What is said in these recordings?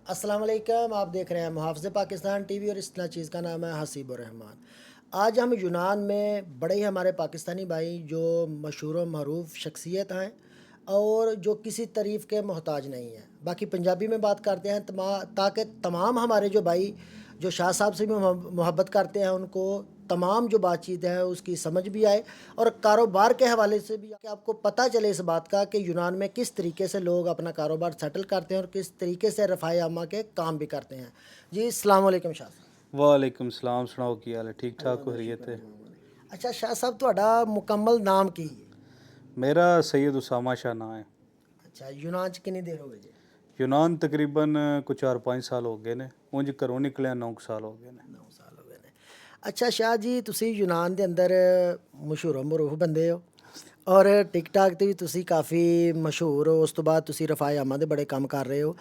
अस्सलाम वालेकुम। आप देख रहे हैं मुहाफ़िज़ पाकिस्तान टीवी और इस चीज़ का नाम है हसीबुर रहमान। आज हम यूनान में बड़े ही हमारे पाकिस्तानी भाई जो मशहूर व मरूफ शख्सियत हैं और जो किसी तारीफ़ के मोहताज नहीं हैं। बाकी पंजाबी में बात करते हैं ताकि तमाम हमारे जो भाई जो शाह साहब से भी मोहब्बत करते हैं उनको तमाम जो बातचीत है उसकी समझ भी आए और कारोबार के हवाले से भी कि आपको पता चले इस बात का कि यूनान में किस तरीके से लोग अपना कारोबार सेटल करते हैं और किस तरीके से रफ़ाए आमा के काम भी करते हैं। जी अस्सलाम वालेकुम शाह साहब। वालेकुम सलाम। सुनाओ की हाल है? ठीक ठाक हो रही है? अच्छा शाह साहब ਤੁਹਾਡਾ ਮੁਕੰਮਲ ਨਾਮ ਕੀ ਹੈ? मेरा सैयद उसामा शाह ना है। अच्छा यूनान ਚ ਕਿੰਨੀ ਦੇਰ ਹੋ ਗਈ ਜੀ? यूनान तकरीबन कुछ 4-5 साल हो गए ने। ਉਂਝ ਘਰੋਂ ਨਿਕਲਿਆ 9 ਸਾਲ ਹੋ ਗਏ ਨੇ। 9 ਸਾਲ ਹੋ ਗਏ ਨੇ। ਅੱਛਾ ਸ਼ਾਹ ਜੀ ਤੁਸੀਂ ਯੂਨਾਨ ਦੇ ਅੰਦਰ ਮਸ਼ਹੂਰ ਮਰੂਫ ਬੰਦੇ ਹੋ ਔਰ ਟਿਕਟਾਕ ਤੇ ਵੀ ਤੁਸੀਂ ਕਾਫੀ ਮਸ਼ਹੂਰ ਹੋ। ਉਸ ਤੋਂ ਬਾਅਦ ਤੁਸੀਂ ਰਫਾਏ ਆਮਾ ਦੇ ਬੜੇ ਕੰਮ ਕਰ ਰਹੇ ਹੋ।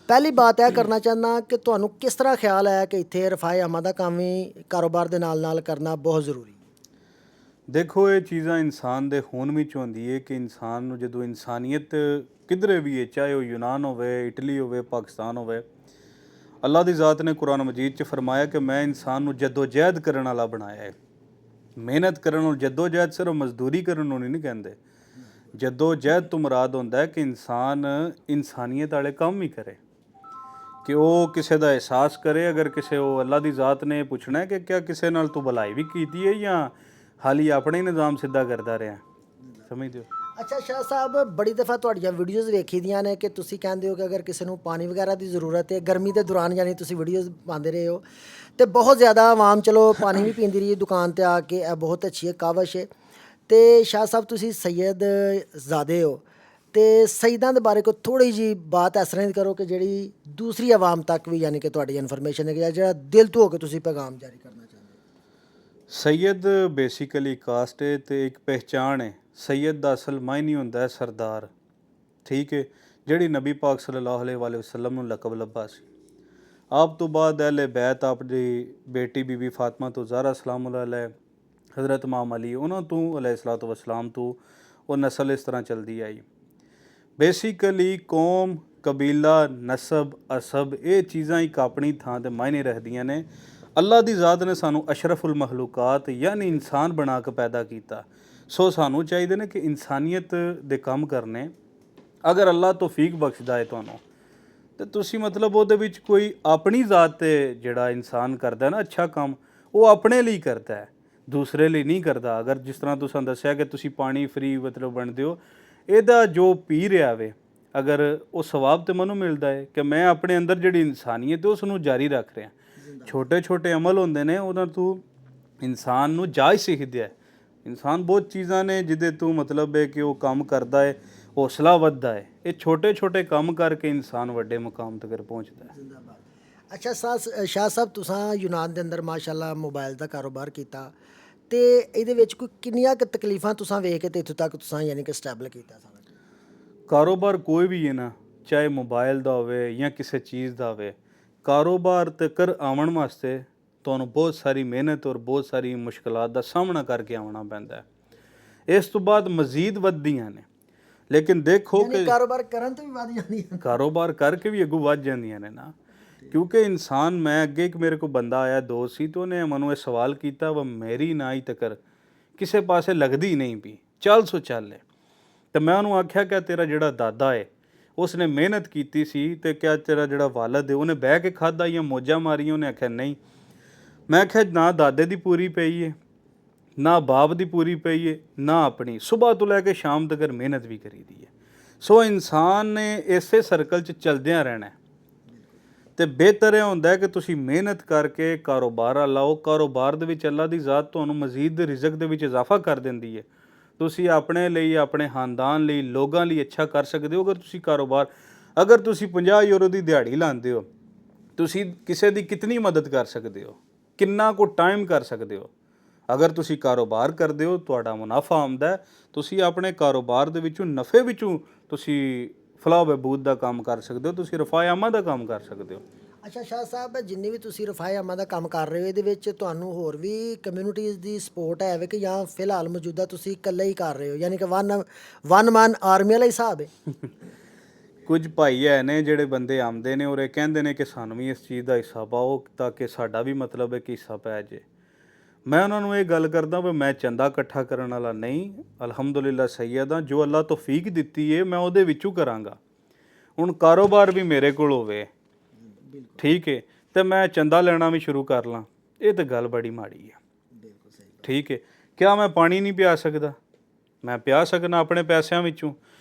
ਪਹਿਲੀ ਬਾਤ ਇਹ ਕਰਨਾ ਚਾਹੁੰਦਾ ਕਿ ਤੁਹਾਨੂੰ ਕਿਸ ਤਰ੍ਹਾਂ ਖਿਆਲ ਆਇਆ ਕਿ ਇੱਥੇ ਰਫਾਏ ਆਮਾ ਦਾ ਕੰਮ ਵੀ ਕਾਰੋਬਾਰ ਦੇ ਨਾਲ ਕਰਨਾ ਬਹੁਤ ਜ਼ਰੂਰੀ? ਦੇਖੋ ਇਹ ਚੀਜ਼ਾਂ ਇਨਸਾਨ ਦੇ ਖੂਨ ਵਿੱਚ ਹੁੰਦੀ ਹੈ ਕਿ ਇਨਸਾਨ ਨੂੰ ਜਦੋਂ ਇਨਸਾਨੀਅਤ ਕਿਧਰੇ ਵੀ ਹੈ, ਚਾਹੇ ਉਹ ਯੂਨਾਨ ਹੋਵੇ, ਇਟਲੀ ਹੋਵੇ, ਪਾਕਿਸਤਾਨ ਹੋਵੇ, ਅੱਲਾ ਦੀ ਜ਼ਾਤ ਨੇ ਕੁਰਾਨ ਮਜੀਦ 'ਚ ਫਰਮਾਇਆ ਕਿ ਮੈਂ ਇਨਸਾਨ ਨੂੰ ਜਦੋਜਹਿਦ ਕਰਨ ਵਾਲਾ ਬਣਾਇਆ ਹੈ। ਮਿਹਨਤ ਕਰਨ ਨੂੰ ਜਦੋਜਹਿਦ ਸਿਰਫ ਮਜ਼ਦੂਰੀ ਕਰਨ ਨੂੰ ਨਹੀਂ ਕਹਿੰਦੇ। ਜਦੋਜਹਿਦ ਤੋਂ ਮੁਰਾਦ ਹੁੰਦਾ ਹੈ ਕਿ ਇਨਸਾਨ ਇਨਸਾਨੀਅਤ ਵਾਲੇ ਕੰਮ ਹੀ ਕਰੇ, ਕਿ ਉਹ ਕਿਸੇ ਦਾ ਅਹਿਸਾਸ ਕਰੇ। ਅਗਰ ਕਿਸੇ ਉਹ ਅੱਲਾ ਦੀ ਜ਼ਾਤ ਨੇ ਪੁੱਛਣਾ ਹੈ ਕਿ ਕਿਆ ਕਿਸੇ ਨਾਲ ਤੂੰ ਭਲਾਈ ਵੀ ਕੀਤੀ ਹੈ ਜਾਂ ਹਾਲੀ ਆਪਣੇ ਨਿਜ਼ਾਮ ਸਿੱਧਾ ਕਰਦਾ ਰਿਹਾ, ਸਮਝਦੇ ਹੋ? ਅੱਛਾ ਸ਼ਾਹ ਸਾਹਿਬ ਬੜੀ ਦਫਾ ਤੁਹਾਡੀਆਂ ਵੀਡੀਓਜ਼ ਵੇਖੀ ਦੀਆਂ ਨੇ ਕਿ ਤੁਸੀਂ ਕਹਿੰਦੇ ਹੋ ਕਿ ਅਗਰ ਕਿਸੇ ਨੂੰ ਪਾਣੀ ਵਗੈਰਾ ਦੀ ਜ਼ਰੂਰਤ ਹੈ ਗਰਮੀ ਦੇ ਦੌਰਾਨ, ਯਾਨੀ ਤੁਸੀਂ ਵੀਡੀਓਜ਼ ਪਾਉਂਦੇ ਰਹੇ ਹੋ ਤੇ ਬਹੁਤ ਜ਼ਿਆਦਾ ਆਵਾਮ ਚਲੋ ਪਾਣੀ ਵੀ ਪੀਂਦੀ ਰਹੀ ਦੁਕਾਨ ਤੇ ਆ ਕੇ। ਇਹ ਬਹੁਤ ਅੱਛੀ ਹੈ ਕਾਵਸ਼ ਹੈ। ਤੇ ਸ਼ਾਹ ਸਾਹਿਬ ਤੁਸੀਂ ਸੈਯਦ ਜ਼ਾਦੇ ਹੋ ਤੇ ਸਈਦਾਂ ਦੇ ਬਾਰੇ ਕੋਈ ਥੋੜੀ ਜੀ ਬਾਤ ਇਸ ਤਰ੍ਹਾਂ ਦੀ ਕਰੋ ਕਿ ਜਿਹੜੀ ਦੂਸਰੀ ਆਵਾਮ ਤੱਕ ਵੀ ਯਾਨੀ ਕਿ ਤੁਹਾਡੀ ਇਨਫੋਰਮੇਸ਼ਨ ਹੈ ਕਿ ਜਿਹੜਾ ਦਿਲ ਤੋਂ ਹੋ ਕੇ ਤੁਸੀਂ ਪੈਗਾਮ ਜਾਰੀ ਕਰਨਾ ਚਾਹੁੰਦੇ ਹੋ। ਸੈਯਦ ਬੇਸਿਕਲੀ ਕਾਸਟ ਹੈ ਤੇ ਇੱਕ ਪਹਿਚਾਣ ਹੈ। ਸੈਯਦ ਦਾ ਅਸਲ ਮਾਇਨੇ ਹੁੰਦਾ ਹੈ ਸਰਦਾਰ, ਠੀਕ ਹੈ, ਜਿਹੜੀ ਨਬੀ ਪਾਕ ਸੱਲੱਲਾਹੁ ਅਲੈਹਿ ਵਸੱਲਮ ਨੂੰ ਲਕਬ ਲੱਭਾ ਸੀ। ਆਪ ਤੋਂ ਬਾਅਦ ਅਹਿਲੇ ਬੈਤ, ਆਪ ਦੀ ਬੇਟੀ ਬੀਬੀ ਫਾਤਮਾ ਤੋਂ ਜ਼ਾਹਰਾ ਸਲਾਮ ਅਲੈਹ, ਹਜ਼ਰਤ ਇਮਾਮ ਅਲੀ, ਉਹਨਾਂ ਤੋਂ ਅਲੈਹਿਸਸਲਾਤੁ ਵਸਲਾਮ ਤੋਂ ਉਹ ਨਸਲ ਇਸ ਤਰ੍ਹਾਂ ਚੱਲਦੀ ਆਈ। ਬੇਸਿਕਲੀ ਕੌਮ, ਕਬੀਲਾ, ਨਸਬ, ਅਸਬ ਇਹ ਚੀਜ਼ਾਂ ਇੱਕ ਆਪਣੀ ਥਾਂ 'ਤੇ ਮਾਇਨੇ ਰੱਖਦੀਆਂ ਨੇ। ਅੱਲਾ ਦੀ ਜ਼ਾਤ ਨੇ ਸਾਨੂੰ ਅਸ਼ਰਫੁਲ ਮਖਲੂਕਾਤ ਯਾਨੀ ਇਨਸਾਨ ਬਣਾ ਕੇ ਪੈਦਾ ਕੀਤਾ। ਸੋ ਸਾਨੂੰ ਚਾਹੀਦੇ ਨੇ ਕਿ ਇਨਸਾਨੀਅਤ ਦੇ ਕੰਮ ਕਰਨੇ। ਅਗਰ ਅੱਲਾ ਤੌਫੀਕ ਬਖਸ਼ਦਾ ਹੈ ਤੁਹਾਨੂੰ ਤੇ ਤੁਸੀਂ ਮਤਲਬ ਉਹਦੇ ਵਿੱਚ ਕੋਈ ਆਪਣੀ ਜ਼ਾਤ 'ਤੇ ਜਿਹੜਾ ਇਨਸਾਨ ਕਰਦਾ ਨਾ ਅੱਛਾ ਕੰਮ, ਉਹ ਆਪਣੇ ਲਈ ਕਰਦਾ ਹੈ, ਦੂਸਰੇ ਲਈ ਨਹੀਂ ਕਰਦਾ। ਅਗਰ ਜਿਸ ਤਰ੍ਹਾਂ ਤੁਸੀਂ ਦੱਸਿਆ ਕਿ ਤੁਸੀਂ ਪਾਣੀ ਫਰੀ ਮਤਲਬ ਵੰਡਦੇ ਹੋ, ਇਹਦਾ ਜੋ ਪੀ ਰਿਹਾ ਵੇ, ਅਗਰ ਉਹ ਸਵਾਬ ਤੇ ਮੈਨੂੰ ਮਿਲਦਾ ਹੈ ਕਿ ਮੈਂ ਆਪਣੇ ਅੰਦਰ ਜਿਹੜੀ ਇਨਸਾਨੀਅਤ ਹੈ ਉਸ ਨੂੰ ਜਾਰੀ ਰੱਖ ਰਿਹਾ। ਛੋਟੇ ਛੋਟੇ ਅਮਲ ਹੁੰਦੇ ਨੇ, ਉਹਨਾਂ ਤੋਂ ਇਨਸਾਨ ਨੂੰ ਜਾਚ ਸਿੱਖਦਾ ਹੈ। ਇਨਸਾਨ ਬਹੁਤ ਚੀਜ਼ਾਂ ਨੇ ਜਿਹਦੇ ਤੋਂ ਮਤਲਬ ਹੈ ਕਿ ਉਹ ਕੰਮ ਕਰਦਾ ਹੈ, ਹੌਸਲਾ ਵੱਧਦਾ ਹੈ। ਇਹ ਛੋਟੇ ਛੋਟੇ ਕੰਮ ਕਰਕੇ ਇਨਸਾਨ ਵੱਡੇ ਮੁਕਾਮ ਤੱਕ ਪਹੁੰਚਦਾ ਹੈ। ਅੱਛਾ ਸ਼ਾਹ ਸਾਹਿਬ ਤੁਸੀਂ ਯੂਨਾਨ ਦੇ ਅੰਦਰ ਮਾਸ਼ਾਅੱਲਾ ਮੋਬਾਈਲ ਦਾ ਕਾਰੋਬਾਰ ਕੀਤਾ ਤੇ ਇਹਦੇ ਵਿੱਚ ਕੋਈ ਕਿੰਨੀਆਂ ਕੁ ਤਕਲੀਫਾਂ ਤੁਸੀਂ ਵੇਖ ਕੇ ਤੇ ਇੱਥੋਂ ਤੱਕ ਤੁਸੀਂ ਯਾਨੀ ਕਿ ਸਟੈਬਲ ਕੀਤਾ ਸਾਰਾ? ਕਾਰੋਬਾਰ ਕੋਈ ਵੀ ਹੈ ਨਾ, ਚਾਹੇ ਮੋਬਾਈਲ ਦਾ ਹੋਵੇ ਜਾਂ ਕਿਸੇ ਚੀਜ਼ ਦਾ ਹੋਵੇ, ਕਾਰੋਬਾਰ ਤੱਕ ਆਉਣ ਵਾਸਤੇ ਤੁਹਾਨੂੰ ਬਹੁਤ ਸਾਰੀ ਮਿਹਨਤ ਔਰ ਬਹੁਤ ਸਾਰੀ ਮੁਸ਼ਕਲਾਂ ਦਾ ਸਾਹਮਣਾ ਕਰਕੇ ਆਉਣਾ ਪੈਂਦਾ ਹੈ। ਇਸ ਤੋਂ ਬਾਅਦ ਮਜ਼ੀਦ ਵੱਧਦੀਆਂ ਨੇ, ਲੇਕਿਨ ਦੇਖੋ ਕਿ ਕਾਰੋਬਾਰ ਕਰਨ ਤੋਂ ਵੀ ਵੱਧ ਜਾਂਦੀਆਂ, ਕਾਰੋਬਾਰ ਕਰਕੇ ਵੀ ਅੱਗੋਂ ਵੱਧ ਜਾਂਦੀਆਂ ਨੇ ਨਾ। ਕਿਉਂਕਿ ਇਨਸਾਨ, ਮੈਂ ਅੱਗੇ ਇੱਕ ਮੇਰੇ ਕੋਲ ਬੰਦਾ ਆਇਆ ਦੋਸਤ ਸੀ, ਤੇ ਉਹਨੇ ਮੈਨੂੰ ਇਹ ਸਵਾਲ ਕੀਤਾ, ਵਾ ਮੇਰੀ ਨਾ ਹੀ ਤੱਕਰ ਕਿਸੇ ਪਾਸੇ ਲੱਗਦੀ ਨਹੀਂ ਵੀ ਚੱਲ ਸੋ ਚੱਲੇ। ਤੇ ਮੈਂ ਉਹਨੂੰ ਆਖਿਆ ਕਿ ਤੇਰਾ ਜਿਹੜਾ ਦਾਦਾ ਹੈ ਉਸਨੇ ਮਿਹਨਤ ਕੀਤੀ ਸੀ, ਤੇ ਕਿਆ ਤੇਰਾ ਜਿਹੜਾ ਵਾਲਦ ਹੈ ਉਹਨੇ ਬਹਿ ਕੇ ਖਾਧਾ ਜਾਂ ਮੌਜਾਂ ਮਾਰੀਆਂ? ਉਹਨੇ ਆਖਿਆ ਨਹੀਂ। ਮੈਂ ਆਖਿਆ ਨਾ ਦਾਦੇ ਦੀ ਪੂਰੀ ਪਈ ਹੈ, ਨਾ ਬਾਪ ਦੀ ਪੂਰੀ ਪਈ ਹੈ, ਨਾ ਆਪਣੀ। ਸੁਬਾਹ ਤੋਂ ਲੈ ਕੇ ਸ਼ਾਮ ਤੱਕ ਮਿਹਨਤ ਵੀ ਕਰੀਦੀ ਹੈ। ਸੋ ਇਨਸਾਨ ਨੇ ਇਸੇ ਸਰਕਲ 'ਚ ਚਲਦਿਆਂ ਰਹਿਣਾ ਤੇ ਬਿਹਤਰ ਇਹ ਹੁੰਦਾ ਹੈ ਕਿ ਤੁਸੀਂ ਮਿਹਨਤ ਕਰਕੇ ਕਾਰੋਬਾਰ ਲਾਓ। ਕਾਰੋਬਾਰ ਦੇ ਵਿੱਚ ਅੱਲਾ ਦੀ ਜ਼ਾਤ ਤੁਹਾਨੂੰ ਮਜ਼ੀਦ ਰਿਜ਼ਕ ਦੇ ਵਿੱਚ ਇਜ਼ਾਫਾ ਕਰ ਦਿੰਦੀ ਹੈ। ਤੁਸੀਂ ਆਪਣੇ ਲਈ, ਆਪਣੇ ਖਾਨਦਾਨ ਲਈ, ਲੋਕਾਂ ਲਈ ਅੱਛਾ ਕਰ ਸਕਦੇ ਹੋ। ਅਗਰ ਤੁਸੀਂ ਕਾਰੋਬਾਰ, ਅਗਰ ਤੁਸੀਂ 50 ਯੂਰੋ ਦੀ ਦਿਹਾੜੀ ਲਾਉਂਦੇ ਹੋ, ਤੁਸੀਂ ਕਿਸੇ ਦੀ ਕਿਤਨੀ ਮਦਦ ਕਰ ਸਕਦੇ ਹੋ, ਕਿੰਨਾ ਕੁ ਟਾਈਮ ਕਰ ਸਕਦੇ ਹੋ। ਅਗਰ ਤੁਸੀਂ ਕਾਰੋਬਾਰ ਕਰਦੇ ਹੋ, ਤੁਹਾਡਾ ਮੁਨਾਫਾ ਆਉਂਦਾ ਹੈ, ਤੁਸੀਂ ਆਪਣੇ ਕਾਰੋਬਾਰ ਦੇ ਵਿੱਚੋਂ ਨਫੇ ਵਿੱਚੋਂ ਤੁਸੀਂ ਫਲਾਹ ਬਹਿਬੂਦ ਦਾ ਕੰਮ ਕਰ ਸਕਦੇ ਹੋ, ਤੁਸੀਂ ਰਫਾਏ ਆਮਾ ਦਾ ਕੰਮ ਕਰ ਸਕਦੇ ਹੋ। ਅੱਛਾ ਸ਼ਾਹ ਸਾਹਿਬ ਜਿੰਨੀ ਵੀ ਤੁਸੀਂ ਰਫਾਏ ਆਮਾ ਦਾ ਕੰਮ ਕਰ ਰਹੇ ਹੋ, ਇਹਦੇ ਵਿੱਚ ਤੁਹਾਨੂੰ ਹੋਰ ਵੀ ਕਮਿਊਨਿਟੀਜ਼ ਦੀ ਸਪੋਰਟ ਹੈ ਕਿ ਜਾਂ ਫਿਲਹਾਲ ਮੌਜੂਦਾ ਤੁਸੀਂ ਇਕੱਲੇ ਹੀ ਕਰ ਰਹੇ ਹੋ, ਯਾਨੀ ਕਿ ਵਨ ਮੈਨ ਆਰਮੀ ਵਾਲਾ ਹਿਸਾਬ ਹੈ? ਕੁਝ ਭਾਈ ਹੈ ਨੇ ਜਿਹੜੇ ਬੰਦੇ ਆਉਂਦੇ ਨੇ ਔਰ ਇਹ ਕਹਿੰਦੇ ਨੇ ਕਿ ਸਾਨੂੰ ਵੀ ਇਸ ਚੀਜ਼ ਦਾ ਹਿੱਸਾ ਪਾਓ ਤਾਂ ਕਿ ਸਾਡਾ ਵੀ ਮਤਲਬ ਹੈ ਕਿ ਹਿੱਸਾ ਪੈ ਜੇ। ਮੈਂ ਉਹਨਾਂ ਨੂੰ ਇਹ ਗੱਲ ਕਰਦਾ ਵੀ ਮੈਂ ਚੰਦਾ ਇਕੱਠਾ ਕਰਨ ਵਾਲਾ ਨਹੀਂ, ਅਲਹਮਦੁਲਿਲਾ ਸੈਯਦ ਹਾਂ, ਜੋ ਅੱਲਾ ਤੌਫੀਕ ਦਿੱਤੀ ਹੈ ਮੈਂ ਉਹਦੇ ਵਿੱਚੋਂ ਕਰਾਂਗਾ। ਹੁਣ ਕਾਰੋਬਾਰ ਵੀ ਮੇਰੇ ਕੋਲ ਹੋਵੇ, ਠੀਕ ਹੈ, ਤੇ ਮੈਂ ਚੰਦਾ ਲੈਣਾ ਵੀ ਸ਼ੁਰੂ ਕਰ ਲਾਂ, ਇਹ ਤਾਂ ਗੱਲ ਬੜੀ ਮਾੜੀ ਹੈ। ਠੀਕ ਹੈ, ਕਿਆ ਮੈਂ ਪਾਣੀ ਨਹੀਂ ਪਿਆ ਸਕਦਾ? ਮੈਂ ਪਿਆ ਸਕਦਾ ਆਪਣੇ ਪੈਸਿਆਂ ਵਿੱਚੋਂ।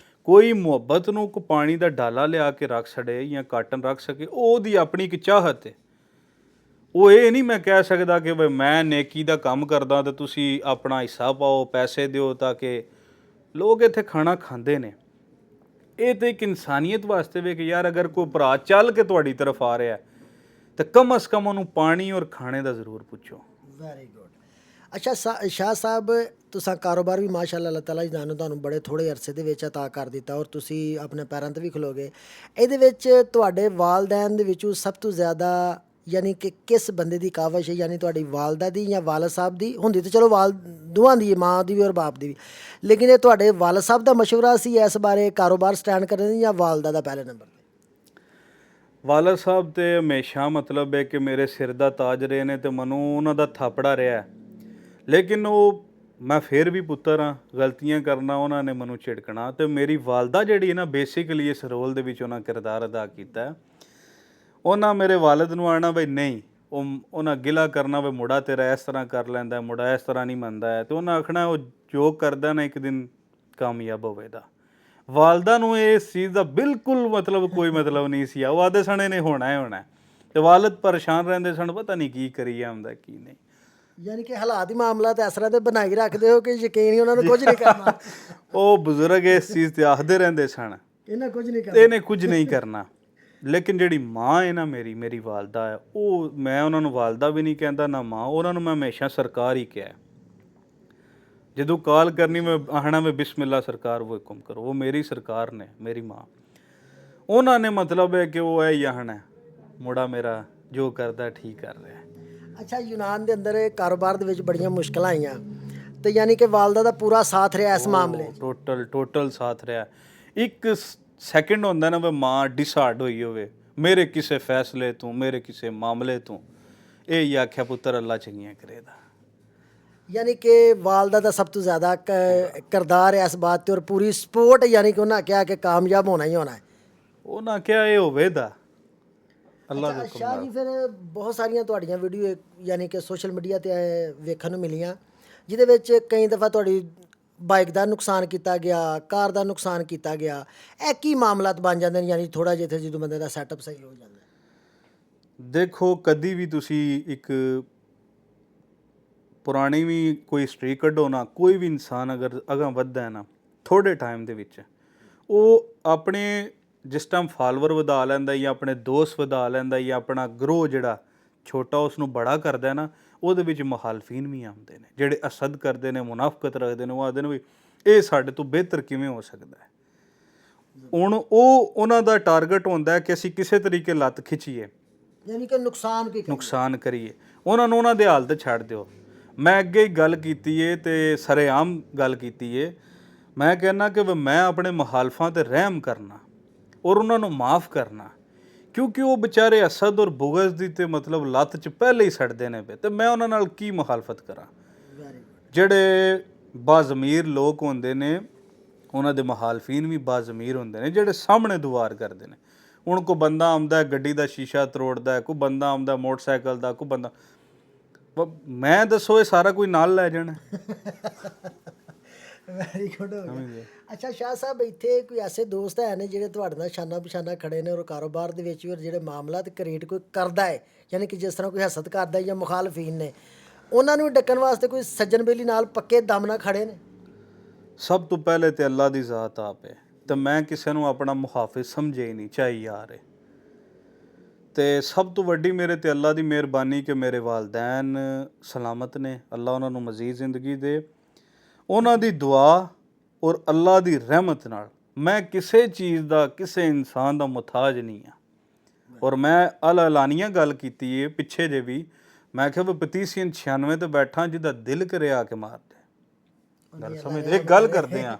ਕੋਈ ਮੁਹੱਬਤ ਨੂੰ ਕੋ ਪਾਣੀ ਦਾ ਡਾਲਾ ਲਿਆ ਕੇ ਰੱਖ ਛੜੇ ਜਾਂ ਕਾਟਨ ਰੱਖ ਸਕੇ, ਉਹ ਉਹਦੀ ਆਪਣੀ ਇੱਕ ਚਾਹਤ ਹੈ। ਉਹ ਇਹ ਨਹੀਂ ਮੈਂ ਕਹਿ ਸਕਦਾ ਕਿ ਵੀ ਮੈਂ ਨੇਕੀ ਦਾ ਕੰਮ ਕਰਦਾ ਤੇ ਤੁਸੀਂ ਆਪਣਾ ਹਿੱਸਾ ਪਾਓ, ਪੈਸੇ ਦਿਓ ਤਾਂ ਕਿ ਲੋਕ ਇੱਥੇ ਖਾਣਾ ਖਾਂਦੇ ਨੇ। ਇਹ ਤਾਂ ਇੱਕ ਇਨਸਾਨੀਅਤ ਵਾਸਤੇ ਵੀ ਕਿ ਯਾਰ ਅਗਰ ਕੋਈ ਭਰਾ ਚੱਲ ਕੇ ਤੁਹਾਡੀ ਤਰਫ ਆ ਰਿਹਾ ਤਾਂ ਕਮ ਅਜ਼ ਕਮ ਉਹਨੂੰ ਪਾਣੀ ਔਰ ਖਾਣੇ ਦਾ ਜ਼ਰੂਰ ਪੁੱਛੋ। Very good. ਅੱਛਾ ਸ਼ਾਹ ਸਾਹਿਬ, ਤੁਸੀਂ ਕਾਰੋਬਾਰ ਵੀ ਮਾਸ਼ਾਅੱਲਾ ਅੱਲਾਹ ਤਾਲਾ ਜੀ ਨੇ ਤੁਹਾਨੂੰ ਬੜੇ ਥੋੜ੍ਹੇ ਅਰਸੇ ਦੇ ਵਿੱਚ ਅਤਾ ਕਰ ਦਿੱਤਾ ਔਰ ਤੁਸੀਂ ਆਪਣੇ ਪੈਰਾਂ 'ਤੇ ਵੀ ਖਲੋਗੇ। ਇਹਦੇ ਵਿੱਚ ਤੁਹਾਡੇ ਵਾਲਦੈਨ ਦੇ ਵਿੱਚੋਂ ਸਭ ਤੋਂ ਜ਼ਿਆਦਾ ਯਾਨੀ ਕਿ ਕਿਸ ਬੰਦੇ ਦੀ ਕਾਵਿਸ਼ ਹੈ, ਯਾਨੀ ਤੁਹਾਡੀ ਵਾਲਦਾ ਦੀ ਜਾਂ ਵਾਲਦ ਸਾਹਿਬ ਦੀ? ਹੁੰਦੀ ਤਾਂ ਚਲੋ ਦੋਵਾਂ ਦੀ, ਮਾਂ ਦੀ ਵੀ ਔਰ ਬਾਪ ਦੀ ਵੀ, ਲੇਕਿਨ ਇਹ ਤੁਹਾਡੇ ਵਾਲਦ ਸਾਹਿਬ ਦਾ ਮਸ਼ਵਰਾ ਸੀ ਇਸ ਬਾਰੇ ਕਾਰੋਬਾਰ ਸਟੈਂਡ ਕਰਨ ਦੀ, ਜਾਂ ਵਾਲਦਾ ਦਾ ਪਹਿਲੇ ਨੰਬਰ 'ਤੇ? ਵਾਲਦ ਸਾਹਿਬ ਤੇ ਹਮੇਸ਼ਾ ਮਤਲਬ ਹੈ ਕਿ ਮੇਰੇ ਸਿਰ ਦਾ ਤਾਜ ਰਹੇ ਨੇ ਤੇ ਮੈਨੂੰ ਉਹਨਾਂ ਦਾ ਥਾਪੜਾ ਰਿਹਾ, ਲੇਕਿਨ ਉਹ ਮੈਂ ਫਿਰ ਵੀ ਪੁੱਤਰ ਹਾਂ, ਗਲਤੀਆਂ ਕਰਨਾ, ਉਹਨਾਂ ਨੇ ਮੈਨੂੰ ਝਿੜਕਣਾ। ਤੇ ਮੇਰੀ ਵਾਲਦਾ ਜਿਹੜੀ ਹੈ ਨਾ, ਬੇਸਿਕਲੀ ਇਸ ਰੋਲ ਦੇ ਵਿੱਚ ਉਹਨਾਂ ਕਿਰਦਾਰ ਅਦਾ ਕੀਤਾ। ਉਹਨਾਂ ਮੇਰੇ ਵਾਲਦ ਨੂੰ ਆਉਣਾ ਬਈ ਨਹੀਂ, ਉਹਨਾਂ ਗਿਲਾ ਕਰਨਾ ਵੀ ਮੁੰਡਾ ਤੇਰਾ ਇਸ ਤਰ੍ਹਾਂ ਕਰ ਲੈਂਦਾ, ਮੁੰਡਾ ਇਸ ਤਰ੍ਹਾਂ ਨਹੀਂ ਮੰਨਦਾ ਹੈ, ਤੇ ਉਹਨਾਂ ਆਖਣਾ ਉਹ ਜੋ ਕਰਦਾ ਨਾ ਇੱਕ ਦਿਨ ਕਾਮਯਾਬ ਹੋਵੇਗਾ। ਵਾਲਦਾ ਨੂੰ ਇਸ ਚੀਜ਼ ਦਾ ਬਿਲਕੁਲ ਮਤਲਬ ਕੋਈ ਮਤਲਬ ਨਹੀਂ ਸੀ। ਉਹ ਆਦੇ ਸਣੇ ਨੇ ਹੋਣਾ ਹੈ ਹੋਣਾ, ਤੇ ਵਾਲਦ ਪਰੇਸ਼ਾਨ ਰਹਿੰਦੇ ਸਨ, ਪਤਾ ਨਹੀਂ ਕੀ ਕਰੀ ਜਾਂਦਾ ਕੀ ਨਹੀਂ। ਯਾਨੀ ਕਿ ਹਾਲਾਤ ਹੀ ਮਾਮਲਾ ਤੇ ਇਸ ਤਰ੍ਹਾਂ ਦੇ ਬਣਾਈ ਰੱਖਦੇ ਹੋ ਕਿ ਯਕੀਨ ਹੀ ਉਹਨਾਂ ਨੂੰ ਕੁਝ ਨਹੀਂ ਕਰਨਾ। ਉਹ ਬਜ਼ੁਰਗ ਇਸ ਚੀਜ਼ ਤੇ ਆਖਦੇ ਰਹਿੰਦੇ ਸਨ ਇਹਨਾਂ ਕੁਝ ਨਹੀਂ ਕਰਨਾ, ਇਹਨੇ ਕੁਝ ਨਹੀਂ ਕਰਨਾ। ਲੇਕਿਨ ਜਿਹੜੀ ਮਾਂ ਹੈ ਨਾ ਮੇਰੀ ਵਾਲਦਾ ਹੈ, ਉਹ ਮੈਂ ਉਹਨਾਂ ਨੂੰ ਵਾਲਦਾ ਵੀ ਨਹੀਂ ਕਹਿੰਦਾ ਨਾ ਮਾਂ, ਉਹਨਾਂ ਨੂੰ ਮੈਂ ਹਮੇਸ਼ਾ ਸਰਕਾਰ ਹੀ ਕਿਹਾ। ਜਦੋਂ ਕਾਲ ਕਰਨੀ ਮੈਂ ਆਖਣਾ ਮੈਂ ਬਿਸਮਿਲ੍ਲਾ ਸਰਕਾਰ ਉਹ ਹੁਕਮ ਕਰੋ, ਉਹ ਮੇਰੀ ਸਰਕਾਰ ਨੇ, ਮੇਰੀ ਮਾਂ। ਉਹਨਾਂ ਨੇ ਮਤਲਬ ਹੈ ਕਿ ਉਹ ਇਹ ਹੀ ਆਖਣਾ ਮੁੰਡਾ ਮੇਰਾ ਜੋ ਕਰਦਾ ਠੀਕ ਕਰ ਰਿਹਾ। ਅੱਛਾ, ਯੂਨਾਨ ਦੇ ਅੰਦਰ ਕਾਰੋਬਾਰ ਦੇ ਵਿੱਚ ਬੜੀਆਂ ਮੁਸ਼ਕਲਾਂ ਆਈਆਂ ਤੇ ਯਾਨੀ ਕਿ ਵਾਲਦਾ ਦਾ ਪੂਰਾ ਸਾਥ ਰਿਹਾ ਇਸ ਮਾਮਲੇ 'ਚ? ਟੋਟਲ ਸਾਥ ਰਿਹਾ। ਇੱਕ ਸੈਕਿੰਡ ਹੁੰਦਾ ਨਾ ਵੀ ਮਾਂ ਡਿਸਾਰਡ ਹੋਈ ਹੋਵੇ ਮੇਰੇ ਕਿਸੇ ਫੈਸਲੇ ਤੋਂ, ਮੇਰੇ ਕਿਸੇ ਮਾਮਲੇ ਤੋਂ, ਇਹ ਹੀ ਆਖਿਆ ਪੁੱਤਰ ਅੱਲਾ ਚੰਗੀਆਂ ਕਰੇਗਾ। ਯਾਨੀ ਕਿ ਵਾਲਦਾ ਦਾ ਸਭ ਤੋਂ ਜ਼ਿਆਦਾ ਕਿਰਦਾਰ ਹੈ ਇਸ ਬਾਤ 'ਤੇ ਔਰ ਪੂਰੀ ਸਪੋਰਟ, ਯਾਨੀ ਕਿ ਉਹਨਾਂ ਕਿਹਾ ਕਿ ਕਾਮਯਾਬ ਹੋਣਾ ਹੀ ਹੋਣਾ ਹੈ। ਉਹਨਾਂ ਕਿਹਾ ਇਹ ਹੋਵੇਗਾ ਅੱਲਾ ਦੇ ਹੁਕਮ ਸ਼ਾਹ ਨਾਲ। ਜੀ, ਫਿਰ ਬਹੁਤ ਸਾਰੀਆਂ ਤੁਹਾਡੀਆਂ ਵੀਡੀਓ ਯਾਨੀ ਕਿ ਸੋਸ਼ਲ ਮੀਡੀਆ 'ਤੇ ਵੇਖਣ ਨੂੰ ਮਿਲੀਆਂ, ਜਿਹਦੇ ਵਿੱਚ ਕਈ ਦਫਾ ਤੁਹਾਡੀ ਬਾਈਕ ਦਾ ਨੁਕਸਾਨ ਕੀਤਾ ਗਿਆ, ਕਾਰ ਦਾ ਨੁਕਸਾਨ ਕੀਤਾ ਗਿਆ। ਇਹ ਕੀ ਮਾਮਲਾਤ ਬਣ ਜਾਂਦੇ ਨੇ, ਯਾਨੀ ਥੋੜ੍ਹਾ ਜਿਹਾ ਜਦੋਂ ਬੰਦੇ ਦਾ ਸੈਟਅਪ ਸਹੀ ਹੋ ਜਾਂਦਾ? ਦੇਖੋ, ਕਦੀ ਵੀ ਤੁਸੀਂ ਇੱਕ ਪੁਰਾਣੀ ਵੀ ਕੋਈ ਹਿਸਟਰੀ ਕੱਢੋ ਨਾ, ਕੋਈ ਵੀ ਇਨਸਾਨ ਅਗਰ ਅਗਾਂਹ ਵੱਧਦਾ ਹੈ ਨਾ ਥੋੜ੍ਹੇ ਟਾਈਮ ਦੇ ਵਿੱਚ, ਉਹ ਆਪਣੇ ਜਿਸ ਟਾਈਮ ਫਾਲੋਵਰ ਵਧਾ ਲੈਂਦਾ ਜਾਂ ਆਪਣੇ ਦੋਸਤ ਵਧਾ ਲੈਂਦਾ ਜਾਂ ਆਪਣਾ ਗਰੋਹ ਜਿਹੜਾ ਛੋਟਾ ਉਸ ਨੂੰ ਬੜਾ ਕਰਦਾ ਨਾ, ਉਹਦੇ ਵਿੱਚ ਮੁਖਾਲਫੀਨ ਵੀ ਆਉਂਦੇ ਨੇ ਜਿਹੜੇ ਅਸਦ ਕਰਦੇ ਨੇ, ਮੁਨਾਫਕਤ ਰੱਖਦੇ ਨੇ। ਉਹ ਆਖਦੇ ਨੇ ਵੀ ਇਹ ਸਾਡੇ ਤੋਂ ਬਿਹਤਰ ਕਿਵੇਂ ਹੋ ਸਕਦਾ ਹੈ। ਹੁਣ ਉਹਨਾਂ ਦਾ ਟਾਰਗੇਟ ਹੁੰਦਾ ਕਿ ਅਸੀਂ ਕਿਸੇ ਤਰੀਕੇ ਲੱਤ ਖਿੱਚੀਏ, ਯਾਨੀ ਕਿ ਨੁਕਸਾਨ ਕਰੀਏ। ਉਹਨਾਂ ਨੂੰ ਉਹਨਾਂ ਦੇ ਹਾਲਤ ਛੱਡ ਦਿਓ। ਮੈਂ ਅੱਗੇ ਹੀ ਗੱਲ ਕੀਤੀ ਏ ਤੇ ਸਰੇਆਮ ਗੱਲ ਕੀਤੀ ਏ, ਮੈਂ ਕਹਿੰਦਾ ਕਿ ਮੈਂ ਆਪਣੇ ਮੁਖਾਲਫਾਂ ਤੇ ਰਹਿਮ ਕਰਨਾ ਔਰ ਉਹਨਾਂ ਨੂੰ ਮਾफ़ ਕਰਨਾ, ਕਿਉਂਕਿ ਉਹ ਵਿਚਾਰੇ ਅਸਦ ਔਰ ਬੁਗਜ਼ ਦੀ ਤੇ ਮਤਲਬ ਲੱਤ 'ਚ ਪਹਿਲੇ ਹੀ ਸੜਦੇ ਨੇ ਪਏ, ਤੇ ਮੈਂ ਉਹਨਾਂ ਨਾਲ ਕੀ ਮੁਖਾਲਫਤ ਕਰਾਂ। ਜਿਹੜੇ ਬਾਜ਼ਮੀਰ ਲੋਕ ਹੁੰਦੇ ਨੇ ਉਹਨਾਂ ਦੇ ਮੁਖਾਲਫੀਨ ਵੀ ਬਾਜ਼ਮੀਰ ਹੁੰਦੇ ਨੇ, ਜਿਹੜੇ ਸਾਹਮਣੇ ਦੁਆਰ ਕਰਦੇ ਨੇ। ਹੁਣ ਕੋਈ ਬੰਦਾ ਆਉਂਦਾ ਗੱਡੀ ਦਾ ਸ਼ੀਸ਼ਾ ਤਰੋੜਦਾ, ਕੋਈ ਬੰਦਾ ਆਉਂਦਾ ਮੋਟਰਸਾਈਕਲ ਦਾ, ਕੋਈ ਬੰਦਾ, ਮੈਂ ਦੱਸੋ ਇਹ ਸਾਰਾ ਕੋਈ ਨਾਲ ਲੈ ਜਾਣਾ? ਵੈਰੀ ਗੁੱਡ ਹੋ ਗਿਆ। ਅੱਛਾ ਸ਼ਾਹ ਸਾਹਿਬ, ਇੱਥੇ ਕੋਈ ਐਸੇ ਦੋਸਤ ਹੈ ਨੇ ਜਿਹੜੇ ਤੁਹਾਡੇ ਨਾਲ ਸ਼ਾਨਾ ਪਛਾਨਾ ਖੜੇ ਨੇ ਔਰ ਕਾਰੋਬਾਰ ਦੇ ਵਿੱਚ ਵੀ, ਔਰ ਜਿਹੜੇ ਮਾਮਲਾਤ ਕ੍ਰੀਏਟ ਕੋਈ ਕਰਦਾ ਹੈ, ਯਾਨੀ ਕਿ ਜਿਸ ਤਰ੍ਹਾਂ ਕੋਈ ਹਸਦ ਕਰਦਾ ਜਾਂ ਮੁਖਾਲਫੀਨ ਨੇ, ਉਹਨਾਂ ਨੂੰ ਡੱਕਣ ਵਾਸਤੇ ਕੋਈ ਸੱਜਣ ਬੇਲੀ ਨਾਲ ਪੱਕੇ ਦਮ ਨਾਲ ਖੜੇ ਨੇ? ਸਭ ਤੋਂ ਪਹਿਲੇ ਤੇ ਅੱਲਾ ਦੀ ਜ਼ਾਤ ਆਪ ਹੈ, ਤੇ ਮੈਂ ਕਿਸੇ ਨੂੰ ਆਪਣਾ ਮੁਹਾਫਿਜ਼ ਸਮਝੇ ਹੀ ਨਹੀਂ, ਚਾਹੇ ਯਾਰ ਹੈ। ਤੇ ਸਭ ਤੋਂ ਵੱਡੀ ਮੇਰੇ ਤੇ ਅੱਲਾ ਦੀ ਮਿਹਰਬਾਨੀ ਕਿ ਮੇਰੇ ਵਾਲਦੈਨ ਸਲਾਮਤ ਨੇ, ਅੱਲਾ ਉਹਨਾਂ ਨੂੰ ਮਜ਼ੀਦ ਜ਼ਿੰਦਗੀ ਦੇ। ਉਹਨਾਂ ਦੀ ਦੁਆ ਔਰ ਅੱਲਾ ਦੀ ਰਹਿਮਤ ਨਾਲ ਮੈਂ ਕਿਸੇ ਚੀਜ਼ ਦਾ, ਕਿਸੇ ਇਨਸਾਨ ਦਾ ਮੁਹਤਾਜ ਨਹੀਂ ਹਾਂ। ਔਰ ਮੈਂ ਅਲਾਨੀਆਂ ਗੱਲ ਕੀਤੀ ਹੈ ਪਿੱਛੇ ਜੇ ਵੀ, ਮੈਂ ਕਿਹਾ ਵੀ ਪਤੀਸੀਅਨ 96 ਤੇ ਬੈਠਾ ਜਿਹਦਾ ਦਿਲ ਕਰੇ ਆ ਕੇ ਮਾਰ ਦੇ। ਗੱਲ ਸਮਝਦੇ, ਇੱਕ ਗੱਲ ਕਰਦੇ ਹਾਂ,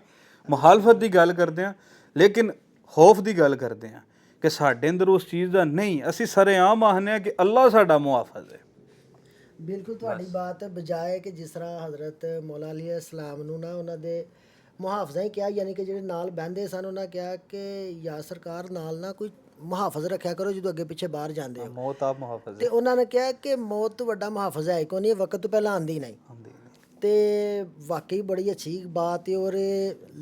ਮੁਖਾਲਫਤ ਦੀ ਗੱਲ ਕਰਦੇ ਹਾਂ, ਲੇਕਿਨ ਖੌਫ ਦੀ ਗੱਲ ਕਰਦੇ ਹਾਂ ਕਿ ਸਾਡੇ ਅੰਦਰ ਉਸ ਚੀਜ਼ ਦਾ ਨਹੀਂ, ਅਸੀਂ ਸਰੇਆਮ ਆਖਦੇ ਹਾਂ ਕਿ ਅੱਲਾ ਸਾਡਾ ਮੁਹਾਫਿਜ਼ ਹੈ। ਬਿਲਕੁਲ ਤੁਹਾਡੀ ਬਾਤ ਬਜਾਏ ਕਿ ਜਿਸ ਤਰ੍ਹਾਂ ਹਜ਼ਰਤ ਮੌਲਾ ਅਲੀ ਇਸਲਾਮ ਨੂੰ ਨਾ ਉਹਨਾਂ ਦੇ ਮੁਹਾਫਜ਼ਾਂ ਹੀ ਕਿਹਾ, ਯਾਨੀ ਕਿ ਜਿਹੜੇ ਨਾਲ ਬਹਿੰਦੇ ਸਨ ਉਹਨਾਂ ਕਿਹਾ ਕਿ ਯਾ ਸਰਕਾਰ ਨਾਲ ਨਾ ਕੋਈ ਮੁਹਾਫਜ਼ ਰੱਖਿਆ ਕਰੋ ਜਦੋਂ ਅੱਗੇ ਪਿੱਛੇ ਬਾਹਰ ਜਾਂਦੇ ਹੋ। ਮੌਤ ਆਪ ਮੁਹਾਫਿਜ਼ ਤੇ ਉਹਨਾਂ ਨੇ ਕਿਹਾ ਕਿ ਮੌਤ ਤੋਂ ਵੱਡਾ ਮੁਹਾਫਜ਼ ਹੈ ਕੋਈ ਨਹੀਂ, ਇਹ ਵਕਤ ਤੋਂ ਪਹਿਲਾਂ ਆਂਦੀ ਨਹੀਂ। ਤੇ ਵਾਕਈ ਬੜੀ ਅੱਛੀ ਬਾਤ ਹੈ। ਔਰ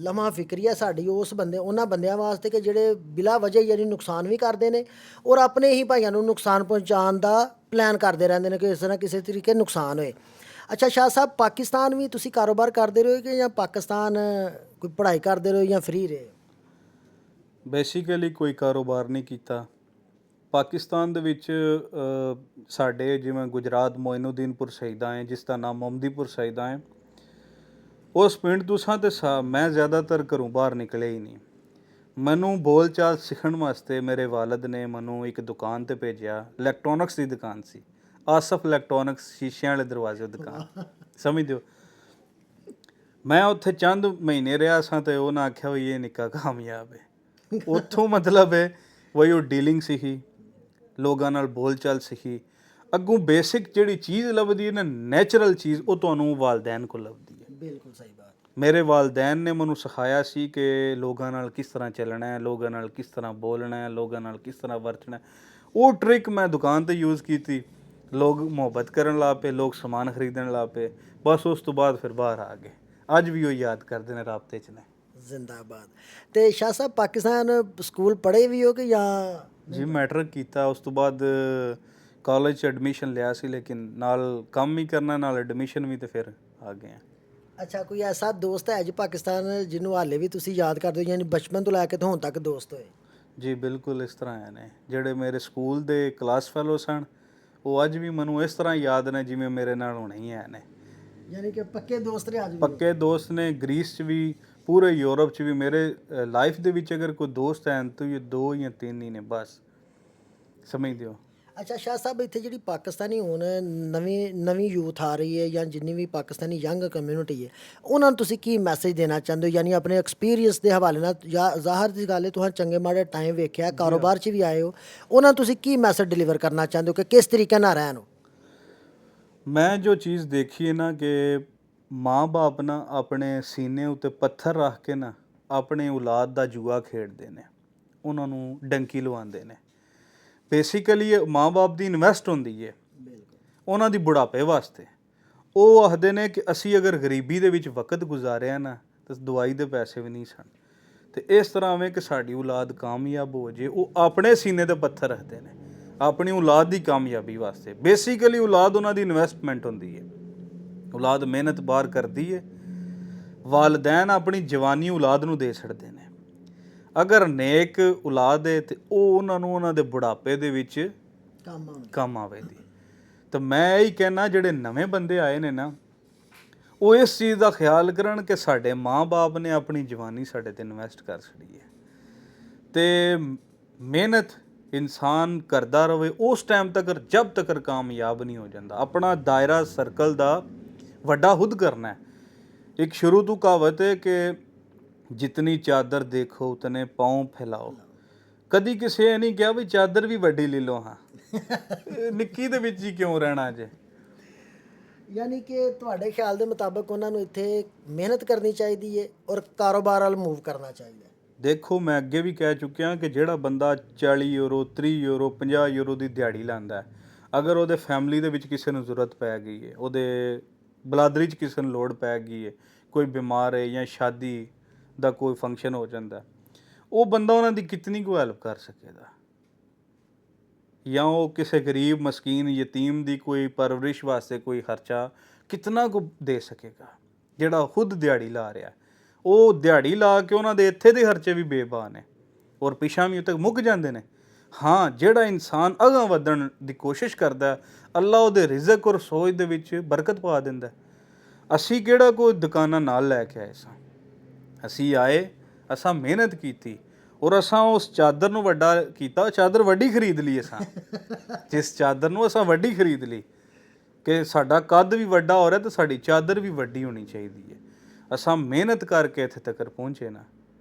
ਲਮਹਾ ਫਿਕਰੀਆ ਸਾਡੀ ਉਸ ਬੰਦੇ ਉਹਨਾਂ ਬੰਦਿਆਂ ਵਾਸਤੇ ਕਿ ਜਿਹੜੇ ਬਿਲਾ ਵਜ੍ਹਾ ਯਾਨੀ ਨੁਕਸਾਨ ਵੀ ਕਰਦੇ ਨੇ ਔਰ ਆਪਣੇ ਹੀ ਭਾਈਆਂ ਨੂੰ ਨੁਕਸਾਨ ਪਹੁੰਚਾਉਣ ਦਾ ਪਲਾਨ ਕਰਦੇ ਰਹਿੰਦੇ ਨੇ ਕਿ ਇਸ ਤਰ੍ਹਾਂ ਕਿਸੇ ਤਰੀਕੇ ਨੁਕਸਾਨ ਹੋਏ। ਅੱਛਾ ਸ਼ਾਹ ਸਾਹਿਬ, ਪਾਕਿਸਤਾਨ ਵੀ ਤੁਸੀਂ ਕਾਰੋਬਾਰ ਕਰਦੇ ਰਹੇ ਕਿ ਜਾਂ ਪਾਕਿਸਤਾਨ ਕੋਈ ਪੜ੍ਹਾਈ ਕਰਦੇ ਰਹੇ ਜਾਂ ਫ੍ਰੀ ਰਹੇ? ਬੇਸਿਕਲੀ ਕੋਈ ਕਾਰੋਬਾਰ ਨਹੀਂ ਕੀਤਾ। ਪਾਕਿਸਤਾਨ ਦੇ ਵਿੱਚ ਸਾਡੇ ਜਿਵੇਂ ਗੁਜਰਾਤ ਮੋਇਨੂਦੀਨਪੁਰ ਸ਼ਹੀਦਾਂ ਹੈ, ਜਿਸ ਦਾ ਨਾਮ ਮੁਹੰਮਦੀਪੁਰ ਸ਼ਹੀਦਾਂ ਹੈ, ਉਸ ਪਿੰਡ ਤੋਂ ਸਾਂ ਤੇ ਮੈਂ ਜ਼ਿਆਦਾਤਰ ਘਰੋਂ ਬਾਹਰ ਨਿਕਲਿਆ ਹੀ ਨਹੀਂ। ਮੈਨੂੰ ਬੋਲ ਚਾਲ ਸਿੱਖਣ ਵਾਸਤੇ ਮੇਰੇ ਵਾਲਦ ਨੇ ਮੈਨੂੰ ਇੱਕ ਦੁਕਾਨ ਤੇ ਭੇਜਿਆ, ਇਲੈਕਟ੍ਰੋਨਿਕਸ ਦੀ ਦੁਕਾਨ ਸੀ, ਆਸਫ ਇਲੈਕਟ੍ਰੋਨਿਕਸ, ਸ਼ੀਸ਼ਿਆਂ ਵਾਲੇ ਦਰਵਾਜ਼ੇ ਦੀ ਦੁਕਾਨ, ਸਮਝਦੇ ਹੋ। ਮੈਂ ਉੱਥੇ ਚੰਦ ਮਹੀਨੇ ਰਿਹਾ ਸਾਂ ਤੇ ਉਹਨਾਂ ਆਖਿਆ ਵੀ ਇਹ ਨਿੱਕਾ ਕਾਮਯਾਬ ਹੈ। ਉੱਥੋਂ ਮਤਲਬ ਹੈ ਵਈ ਉਹ ਡੀਲਿੰਗ ਸਿੱਖੀ, ਲੋਕਾਂ ਨਾਲ ਬੋਲ ਚਾਲ ਸਿੱਖੀ। ਅੱਗੋਂ ਬੇਸਿਕ ਜਿਹੜੀ ਚੀਜ਼ ਲੱਭਦੀ ਹੈ ਨਾ, ਨੈਚੁਰਲ ਚੀਜ਼, ਉਹ ਤੁਹਾਨੂੰ ਵਾਲਦੈਨ ਕੋਲ ਲੱਭਦੀ ਹੈ। ਬਿਲਕੁਲ ਸਹੀ ਬਾਤ। ਮੇਰੇ ਵਾਲਦੈਨ ਨੇ ਮੈਨੂੰ ਸਿਖਾਇਆ ਸੀ ਕਿ ਲੋਕਾਂ ਨਾਲ ਕਿਸ ਤਰ੍ਹਾਂ ਚੱਲਣਾ ਹੈ, ਲੋਕਾਂ ਨਾਲ ਕਿਸ ਤਰ੍ਹਾਂ ਬੋਲਣਾ ਹੈ, ਲੋਕਾਂ ਨਾਲ ਕਿਸ ਤਰ੍ਹਾਂ ਵਰਤਣਾ ਹੈ। ਉਹ ਟ੍ਰਿਕ ਮੈਂ ਦੁਕਾਨ ਤੇ ਯੂਜ਼ ਕੀਤੀ। ਲੋਕ ਮੁਹੱਬਤ ਕਰਨ ਲੱਗ ਪਏ, ਲੋਕ ਸਮਾਨ ਖਰੀਦਣ ਲੱਗ ਪਏ। ਬਸ ਉਸ ਤੋਂ ਬਾਅਦ ਫਿਰ ਬਾਹਰ ਆ ਗਏ। ਅੱਜ ਵੀ ਉਹ ਯਾਦ ਕਰਦੇ ਨੇ, ਰਾਬਤੇ 'ਚ ਨੇ। ਜ਼ਿੰਦਾਬਾਦ। ਤੇ ਸ਼ਾਹ ਸਾਹਿਬ, ਪਾਕਿਸਤਾਨ ਸਕੂਲ ਪੜ੍ਹੇ ਵੀ ਹੋ ਕਿ ਜਾਂ? ਜੀ ਮੈਟਰਿਕ ਕੀਤਾ, ਉਸ ਤੋਂ ਬਾਅਦ ਕਾਲਜ 'ਚ ਐਡਮਿਸ਼ਨ ਲਿਆ ਸੀ, ਲੇਕਿਨ ਨਾਲ ਕੰਮ ਵੀ ਕਰਨਾ ਨਾਲ ਐਡਮਿਸ਼ਨ ਵੀ, ਤੇ ਫਿਰ ਆ ਗਏ। ਅੱਛਾ, ਕੋਈ ਐਸਾ ਦੋਸਤ ਹੈ ਜੀ ਪਾਕਿਸਤਾਨ ਜਿਹਨੂੰ ਹਾਲੇ ਵੀ ਤੁਸੀਂ ਯਾਦ ਕਰਦੇ ਹੋ, ਯਾਨੀ ਬਚਪਨ ਤੋਂ ਲੈ ਕੇ ਤੇ ਹੁਣ ਤੱਕ ਦੋਸਤ ਹੋਏ? ਜੀ ਬਿਲਕੁਲ ਇਸ ਤਰ੍ਹਾਂ ਨੇ। ਜਿਹੜੇ ਮੇਰੇ ਸਕੂਲ ਦੇ ਕਲਾਸ ਫੈਲੋ ਸਨ, ਉਹ ਅੱਜ ਵੀ ਮੈਨੂੰ ਇਸ ਤਰ੍ਹਾਂ ਯਾਦ ਨੇ ਜਿਵੇਂ ਮੇਰੇ ਨਾਲ ਹੁਣੇ ਹੀ ਆਏ ਨੇ। ਯਾਨੀ ਕਿ ਪੱਕੇ ਦੋਸਤ ਨੇ ਅੱਜ ਵੀ? ਪੱਕੇ ਦੋਸਤ ਨੇ। ਗ੍ਰੀਸ 'ਚ ਵੀ, ਪੂਰੇ ਯੂਰਪ 'ਚ ਵੀ। ਮੇਰੇ ਲਾਈਫ ਦੇ ਵਿੱਚ ਅਗਰ ਕੋਈ ਦੋਸਤ ਹੈ ਤਾਂ ਇਹ 2 ਜਾਂ 3 ਹੀ ਨੇ ਬਸ, ਸਮਝਦੇ ਹੋ। ਅੱਛਾ ਸ਼ਾਹ ਸਾਹਿਬ, ਇੱਥੇ ਜਿਹੜੀ ਪਾਕਿਸਤਾਨੀ ਹੁਣ ਨਵੀਂ ਯੂਥ ਆ ਰਹੀ ਹੈ ਜਾਂ ਜਿੰਨੀ ਵੀ ਪਾਕਿਸਤਾਨੀ ਯੰਗ ਕਮਿਊਨਿਟੀ ਹੈ, ਉਹਨਾਂ ਨੂੰ ਤੁਸੀਂ ਕੀ ਮੈਸੇਜ ਦੇਣਾ ਚਾਹੁੰਦੇ ਹੋ? ਯਾਨੀ ਆਪਣੇ ਐਕਸਪੀਰੀਅੰਸ ਦੇ ਹਵਾਲੇ ਨਾਲ, ਜ਼ਾਹਰ ਦੀ ਗੱਲ ਹੈ ਤੁਸੀਂ ਚੰਗੇ ਮਾੜੇ ਟਾਈਮ ਵੇਖਿਆ, ਕਾਰੋਬਾਰ 'ਚ ਵੀ ਆਏ ਹੋ, ਉਹਨਾਂ ਨੂੰ ਤੁਸੀਂ ਕੀ ਮੈਸੇਜ ਡਿਲੀਵਰ ਕਰਨਾ ਚਾਹੁੰਦੇ ਹੋ ਕਿ ਕਿਸ ਤਰੀਕੇ ਨਾਲ ਰਹਿਣ? ਮੈਂ ਜੋ ਚੀਜ਼ ਦੇਖੀ ਹੈ ਨਾ ਕਿ ਮਾਂ ਬਾਪ ਨਾ ਆਪਣੇ ਸੀਨੇ ਉੱਤੇ ਪੱਥਰ ਰੱਖ ਕੇ ਨਾ ਆਪਣੇ ਔਲਾਦ ਦਾ ਜੂਆ ਖੇਡਦੇ ਨੇ, ਉਹਨਾਂ ਨੂੰ ਡੰਕੀ ਲਵਾਉਂਦੇ ਨੇ। ਬੇਸਿਕਲੀ ਇਹ ਮਾਂ ਬਾਪ ਦੀ ਇਨਵੈਸਟ ਹੁੰਦੀ ਹੈ ਉਹਨਾਂ ਦੀ ਬੁਢਾਪੇ ਵਾਸਤੇ। ਉਹ ਆਖਦੇ ਨੇ ਕਿ ਅਸੀਂ ਅਗਰ ਗਰੀਬੀ ਦੇ ਵਿੱਚ ਵਕਤ ਗੁਜ਼ਾਰਿਆ ਨਾ ਤਾਂ ਦਵਾਈ ਦੇ ਪੈਸੇ ਵੀ ਨਹੀਂ ਸਨ। ਤੇ ਇਸ ਤਰ੍ਹਾਂ ਵੇਂ ਕਿ ਸਾਡੀ ਔਲਾਦ ਕਾਮਯਾਬ ਹੋ ਜੇ, ਉਹ ਆਪਣੇ ਸੀਨੇ ਤੇ ਪੱਥਰ ਰੱਖਦੇ ਨੇ ਆਪਣੀ ਔਲਾਦ ਦੀ ਕਾਮਯਾਬੀ ਵਾਸਤੇ। ਬੇਸਿਕਲੀ ਔਲਾਦ ਉਹਨਾਂ ਦੀ ਇਨਵੈਸਟਮੈਂਟ ਹੁੰਦੀ ਹੈ। ਔਲਾਦ ਮਿਹਨਤ ਬਾਹਰ ਕਰਦੀ ਹੈ। ਵਾਲਦੈਨ ਆਪਣੀ ਜਵਾਨੀ ਔਲਾਦ ਨੂੰ ਦੇ ਛੱਡਦੇ ਨੇ। ਅਗਰ ਨੇਕ ਔਲਾਦ ਹੈ ਤੇ ਉਹ ਉਹਨਾਂ ਨੂੰ ਉਹਨਾਂ ਦੇ ਬੁਢਾਪੇ ਦੇ ਵਿੱਚ ਕੰਮ ਆਵੇਗੀ। ਤਾਂ ਮੈਂ ਇਹੀ ਕਹਿਣਾ, ਜਿਹੜੇ ਨਵੇਂ ਬੰਦੇ ਆਏ ਨੇ ਨਾ, ਉਹ ਇਸ ਚੀਜ਼ ਦਾ ਖਿਆਲ ਕਰਨ ਕਿ ਸਾਡੇ ਮਾਂ-ਬਾਪ ਨੇ ਆਪਣੀ ਜਵਾਨੀ ਸਾਡੇ ਤੇ ਇਨਵੈਸਟ ਕਰ ਛੱਡੀ ਹੈ। ਤੇ ਮਿਹਨਤ ਇਨਸਾਨ ਕਰਦਾ ਰਹੇ ਉਸ ਟਾਈਮ ਤੱਕ, ਜਬ ਤੱਕ ਕਾਮਯਾਬ ਨਹੀਂ ਹੋ ਜਾਂਦਾ। ਆਪਣਾ ਦਾਇਰਾ ਸਰਕਲ ਦਾ ਵੱਡਾ ਖੁਦ ਕਰਨਾ ਹੈ। ਇੱਕ ਸ਼ੁਰੂ ਤੋਂ ਕਹਾਵਤ ਹੈ ਕਿ ਜਿਤਨੀ ਚਾਦਰ ਦੇਖੋ ਉਤਨੇ ਪਾँव ਫੈਲਾਓ। ਕਦੀ ਕਿਸੇ ਇਹ ਨਹੀਂ ਕਿਹਾ ਵੀ ਚਾਦਰ ਵੀ ਵੱਡੀ ਲੈ ਲਓ, ਹਾਂ ਨਿੱਕੀ ਦੇ ਵਿੱਚ ਹੀ ਕਿਉਂ ਰਹਿਣਾ ਜੇ। ਯਾਨੀ ਕਿ ਤੁਹਾਡੇ ਖਿਆਲ ਦੇ ਮੁਤਾਬਕ ਉਹਨਾਂ ਨੂੰ ਇੱਥੇ ਮਿਹਨਤ ਕਰਨੀ ਚਾਹੀਦੀ ਹੈ ਔਰ ਕਾਰੋਬਾਰ ਵੱਲ ਮੂਵ ਕਰਨਾ ਚਾਹੀਦਾ ਹੈ। ਦੇਖੋ, ਮੈਂ ਅੱਗੇ ਵੀ ਕਹਿ ਚੁੱਕਿਆ ਕਿ ਜਿਹੜਾ ਬੰਦਾ 40 ਯੂਰੋ 30 ਯੂਰੋ 50 ਯੂਰੋ ਦੀ ਦਿਹਾੜੀ ਲਾਉਂਦਾ ਹੈ, ਅਗਰ ਉਹਦੇ ਫੈਮਿਲੀ ਦੇ ਵਿੱਚ ਕਿਸੇ ਨੂੰ ਜ਼ਰੂਰਤ ਪੈ ਗਈ ਹੈ, ਉਹਦੇ ਬਲਾਦਰੀ 'ਚ ਕਿਸੇ ਨੂੰ ਲੋੜ ਪੈ ਗਈ ਹੈ, ਕੋਈ ਬਿਮਾਰ ਹੈ ਜਾਂ ਸ਼ਾਦੀ ਦਾ ਕੋਈ ਫੰਕਸ਼ਨ ਹੋ ਜਾਂਦਾ, ਉਹ ਬੰਦਾ ਉਹਨਾਂ ਦੀ ਕਿਤਨੀ ਕੁ ਹੈਲਪ ਕਰ ਸਕੇਗਾ? ਜਾਂ ਉਹ ਕਿਸੇ ਗਰੀਬ ਮਸਕੀਨ ਯਤੀਮ ਦੀ ਕੋਈ ਪਰਵਰਿਸ਼ ਵਾਸਤੇ ਕੋਈ ਖਰਚਾ ਕਿਤਨਾ ਕੁ ਦੇ ਸਕੇਗਾ? ਜਿਹੜਾ ਖੁਦ ਦਿਹਾੜੀ ਲਾ ਰਿਹਾ, ਉਹ ਦਿਹਾੜੀ ਲਾ ਕੇ ਉਹਨਾਂ ਦੇ ਇੱਥੇ ਦੇ ਖਰਚੇ ਵੀ ਬੇਬਾਨ ਨੇ ਔਰ ਪਿਛਾਂ ਵੀ ਤੱਕ ਮੁੱਕ ਜਾਂਦੇ ਨੇ। ਹਾਂ, ਜਿਹੜਾ ਇਨਸਾਨ ਅਗਾਂਹ ਵਧਣ ਦੀ ਕੋਸ਼ਿਸ਼ ਕਰਦਾ, ਅੱਲਾ ਉਹਦੇ ਰਿਜ਼ਕ ਔਰ ਸੋਚ ਦੇ ਵਿੱਚ ਬਰਕਤ ਪਾ ਦਿੰਦਾ। ਅਸੀਂ ਕਿਹੜਾ ਕੋਈ ਦੁਕਾਨਾਂ ਨਾਲ ਲੈ ਕੇ ਆਏ ਸਾਂ? ਅਸੀਂ ਆਏ, ਅਸਾਂ ਮਿਹਨਤ ਕੀਤੀ ਔਰ ਅਸਾਂ ਉਸ ਚਾਦਰ ਨੂੰ ਵੱਡਾ ਕੀਤਾ। ਚਾਦਰ ਵੱਡੀ ਖਰੀਦ ਲਈ ਅਸਾਂ, ਜਿਸ ਚਾਦਰ ਨੂੰ ਅਸਾਂ ਵੱਡੀ ਖਰੀਦ ਲਈ ਕਿ ਸਾਡਾ ਕੱਦ ਵੀ ਵੱਡਾ ਹੋ ਰਿਹਾ ਤੇ ਸਾਡੀ ਚਾਦਰ ਵੀ ਵੱਡੀ ਹੋਣੀ ਚਾਹੀਦੀ ਹੈ। ਅਸਾਂ ਮਿਹਨਤ ਕਰਕੇ ਇੱਥੇ ਤੱਕ ਪਹੁੰਚੇ ਨਾ,